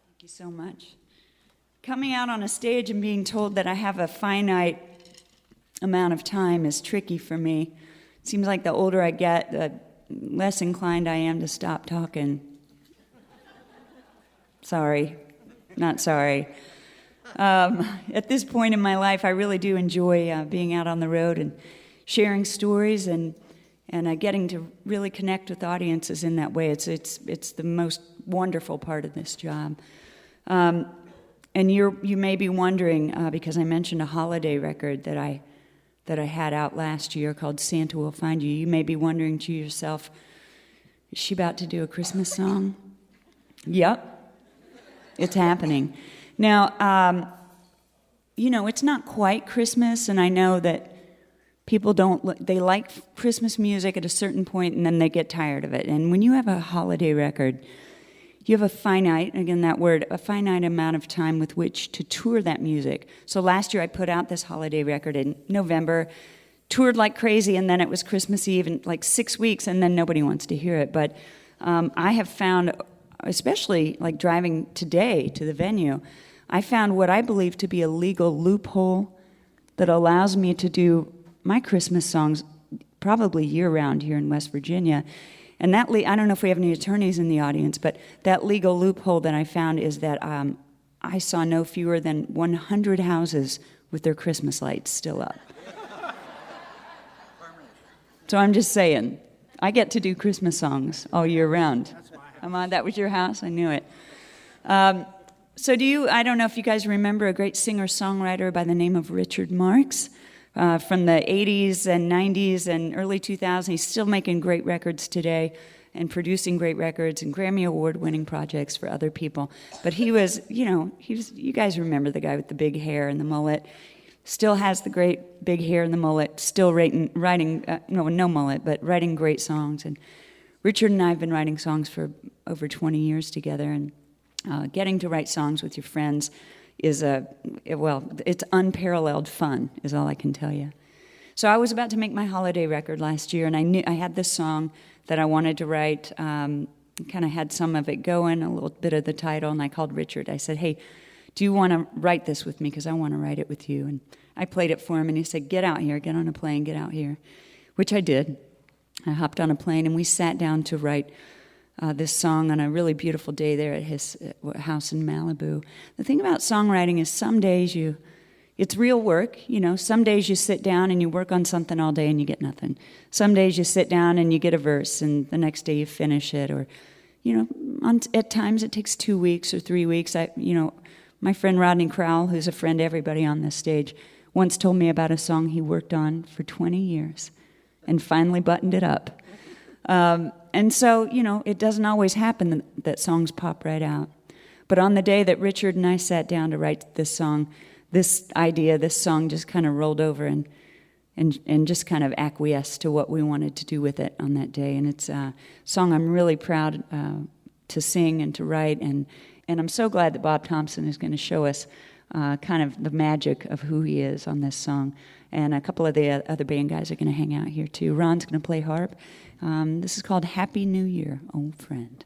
Thank you so much. Coming out on a stage and being told that I have a finite amount of time is tricky for me. It seems like the older I get, the less inclined I am to stop talking. Sorry, not sorry. At this point in my life, I really do enjoy being out on the road and sharing stories and getting to really connect with audiences in that way. It's the most wonderful part of this job. And you may be wondering, because I mentioned a holiday record that I had out last year called Santa Will Find You. You may be wondering to yourself, is she about to do a Christmas song? Yep, it's happening. Now, it's not quite Christmas, and I know that people they like Christmas music at a certain point, and then they get tired of it. And when you have a holiday record, you have a finite amount of time with which to tour that music. So last year I put out this holiday record in November, toured like crazy, and then it was Christmas Eve in like 6 weeks, and then nobody wants to hear it. But I have found, especially like driving today to the venue, I found what I believe to be a legal loophole that allows me to do my Christmas songs probably year-round here in West Virginia. And that, I don't know if we have any attorneys in the audience, but that legal loophole that I found is that I saw no fewer than 100 houses with their Christmas lights still up. So I'm just saying, I get to do Christmas songs all year round. That was your house? I knew it. So I don't know if you guys remember a great singer-songwriter by the name of Richard Marx. From the 80s and 90s and early 2000s. He's still making great records today and producing great records and Grammy Award-winning projects for other people. But he was, you guys remember the guy with the big hair and the mullet. Still has the great big hair and the mullet, still writing no mullet, but writing great songs. And Richard and I have been writing songs for over 20 years together, and getting to write songs with your friends is it's unparalleled fun, is all I can tell you. So I was about to make my holiday record last year, and I knew I had this song that I wanted to write, kind of had some of it going, a little bit of the title, and I called Richard. I said, hey, do you want to write this with me? Because I want to write it with you. And I played it for him, and he said, get out here, get on a plane, get out here, which I did. I hopped on a plane, and we sat down to write this song on a really beautiful day there at his house in Malibu. The thing about songwriting is some days it's real work. Some days you sit down and you work on something all day and you get nothing. Some days you sit down and you get a verse and the next day you finish it. Or, at times it takes 2 weeks or 3 weeks. My friend Rodney Crowell, who's a friend to everybody on this stage, once told me about a song he worked on for 20 years and finally buttoned it up. And so, it doesn't always happen that songs pop right out. But on the day that Richard and I sat down to write this song, this song just kind of rolled over and just kind of acquiesced to what we wanted to do with it on that day. And it's a song I'm really proud to sing and to write. And I'm so glad that Bob Thompson is going to show us kind of the magic of who he is on this song. And a couple of the other band guys are going to hang out here too. Ron's going to play harp. This is called Happy New Year, Old Friend.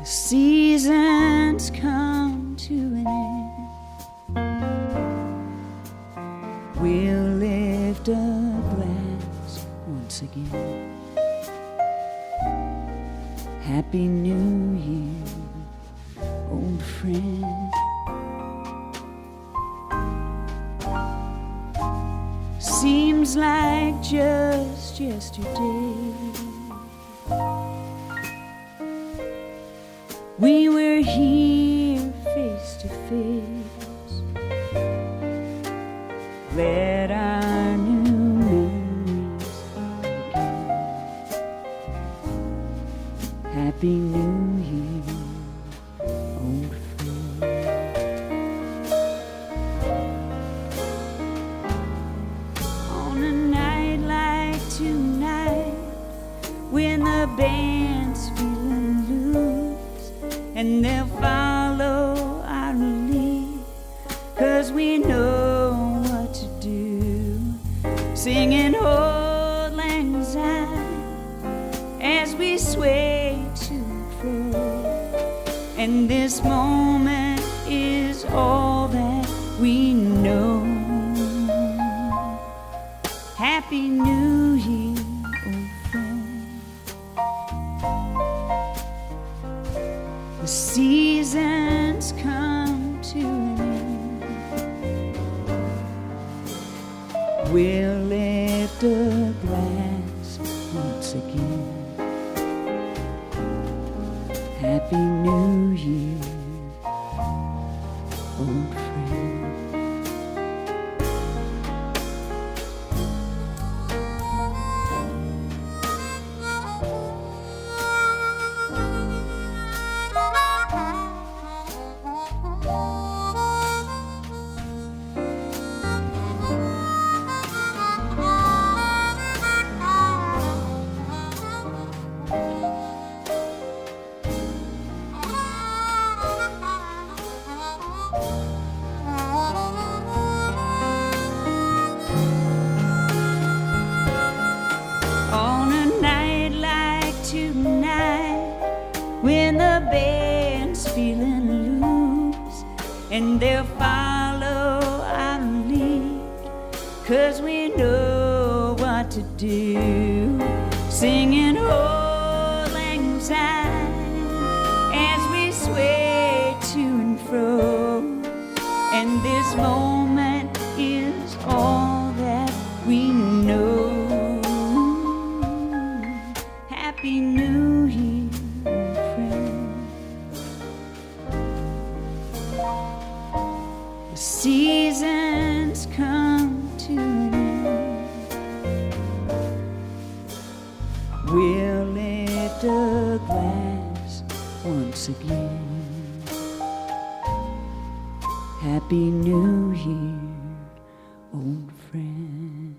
The seasons come to an end. We'll lift a glass once again. Happy New Year, old friend. Seems like just yesterday we were here face to face. Let our new memories begin. Happy New Year, old friend. On a night like tonight, when the band's feeling loose, and they'll follow our lead, 'cause we know what to do. Singing Auld Lang Syne as we sway to and fro. And this moment is all that we know. Happy New Year, old friend. The seasons come to an end. We'll lift a glass once again. Happy New Year, old friend. On a night like tonight, when the band's feeling loose, and they'll follow our lead, 'cause we know what to do. Singing Auld Lang Syne as we sway to and fro. And this moment is all that we know. Happy New Year, old friend. The seasons come to an end. We'll lift a glass once again. Happy New Year, old friend.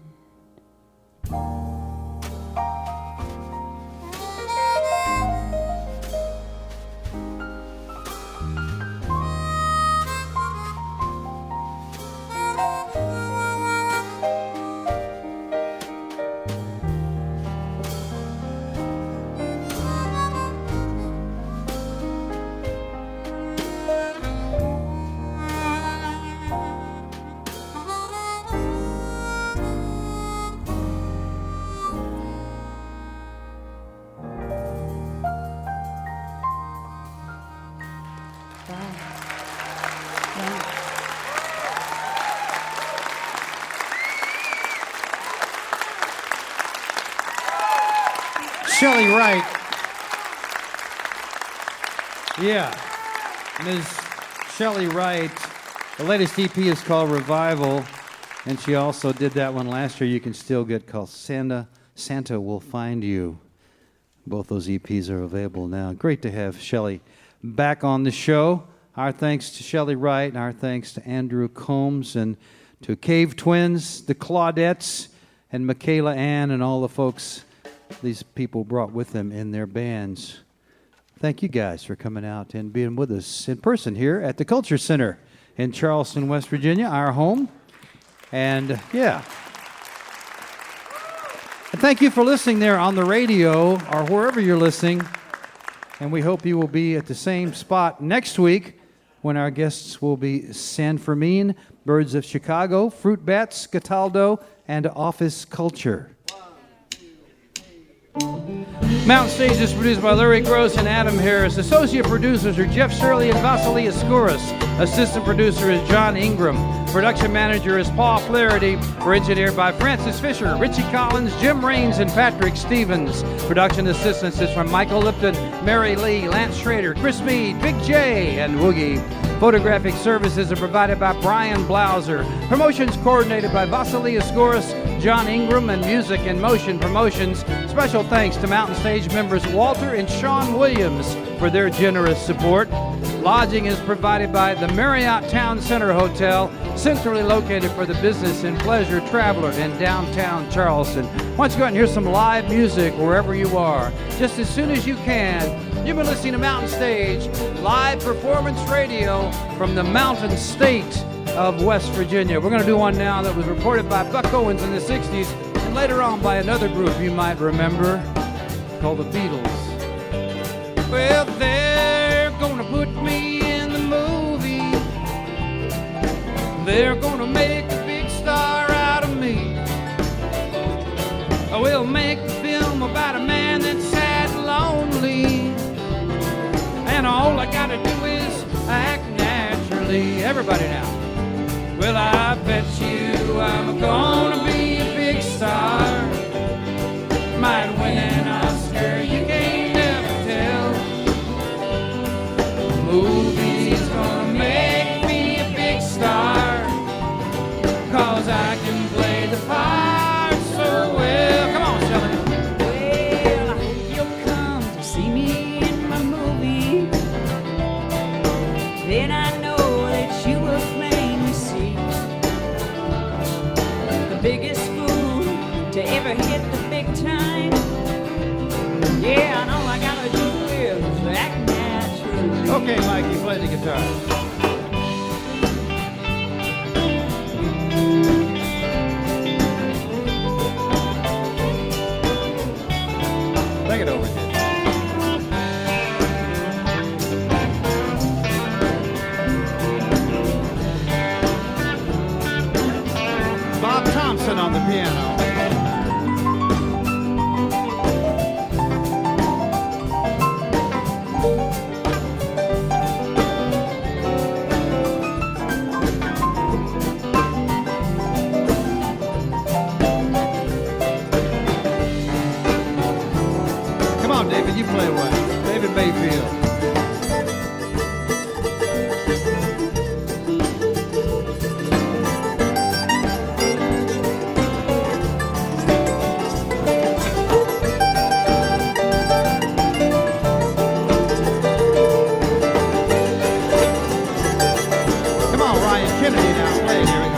Shelley Wright. Yeah. Ms. Shelley Wright. The latest EP is called Revival, and she also did that one last year you can still get called Santa Will Find You. Both those EPs are available now. Great to have Shelley back on the show. Our thanks to Shelley Wright, and our thanks to Andrew Combs, and to Cave Twins, the Claudettes, and Michaela Ann, and all the folks these people brought with them in their bands. Thank you guys for coming out and being with us in person here at the Culture Center in Charleston, West Virginia, our home. And yeah. And thank you for listening there on the radio or wherever you're listening. And we hope you will be at the same spot next week when our guests will be San Fermin, Birds of Chicago, Fruit Bats, Cataldo, and Office Culture. Mountain Stage is produced by Larry Gross and Adam Harris. Associate producers are Jeff Shirley and Vasily Askouras. Assistant producer is John Ingram. Production manager is Paul Flaherty. We're engineered by Francis Fisher, Richie Collins, Jim Raines, and Patrick Stevens. Production assistance is from Michael Lipton, Mary Lee, Lance Schrader, Chris Mead, Big J, and Woogie. Photographic services are provided by Brian Blauser. Promotions coordinated by Vasily Askouras, John Ingram, and Music and Motion Promotions. Special thanks to Mountain Stage members Walter and Sean Williams for their generous support. Lodging is provided by the Marriott Town Center Hotel, centrally located for the business and pleasure traveler in downtown Charleston. Why don't you go out and hear some live music wherever you are, just as soon as you can. You've been listening to Mountain Stage, live performance radio from the Mountain State of West Virginia. We're going to do one now that was recorded by Buck Owens in the 60s, and later on by another group you might remember called the Beatles. Well, they're going to put me in the movie. They're going to make a big star out of me. We'll make a film about a man that's sad and lonely, and all I gotta do is act naturally. Everybody now. Well, I bet you I'm gonna be a big star. Might win an Oscar, you can't never tell. The movie's gonna make me a big star, 'cause I can play the part so well. Come on, Shelley. Well, I hope you'll come to see me in my movie. Then I know that you will plainly see the biggest fool to ever hit the big time. Yeah, and all I gotta do is act naturally. Okay, Mikey, play the guitar. Take it over, kid. Bob Thompson on the piano. Come on, David, you play away. David Mayfield. Come on, Ryan Kennedy now. Play it. Here we go.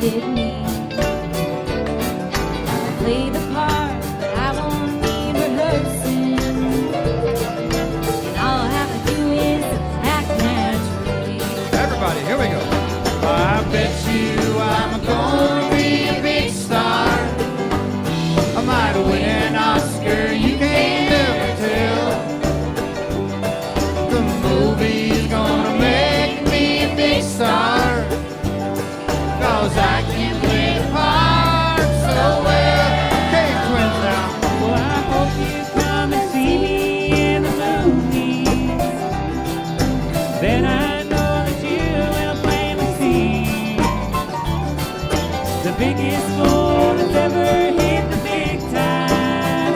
did me. I play the part, but I won't need rehearsing. And all I have to do is act naturally. Everybody, here we go. I bet you I'm gonna be a big star. I might win an Oscar, you can't never tell. The movie's gonna make me a big star, 'cause I can play the part so well. Okay, twins now. Well, I hope you come and see me in the movies. Then I know that you will plainly see the biggest fool that's ever hit the big time.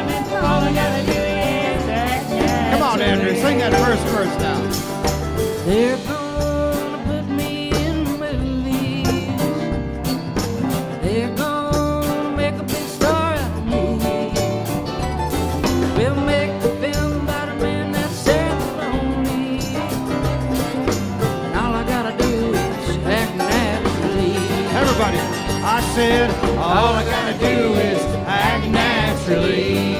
And all I gotta do is act. Come on, Andrew, sing that first now. They're gonna put me in movies. They're gonna make a big star out of me. We'll make a film about a man that's sad and lonely. And all I gotta do is act naturally. Everybody, I said, all I gotta do is act naturally.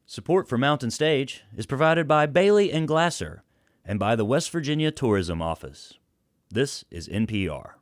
Support for Mountain Stage is provided by Bailey and Glasser and by the West Virginia Tourism Office. This is NPR.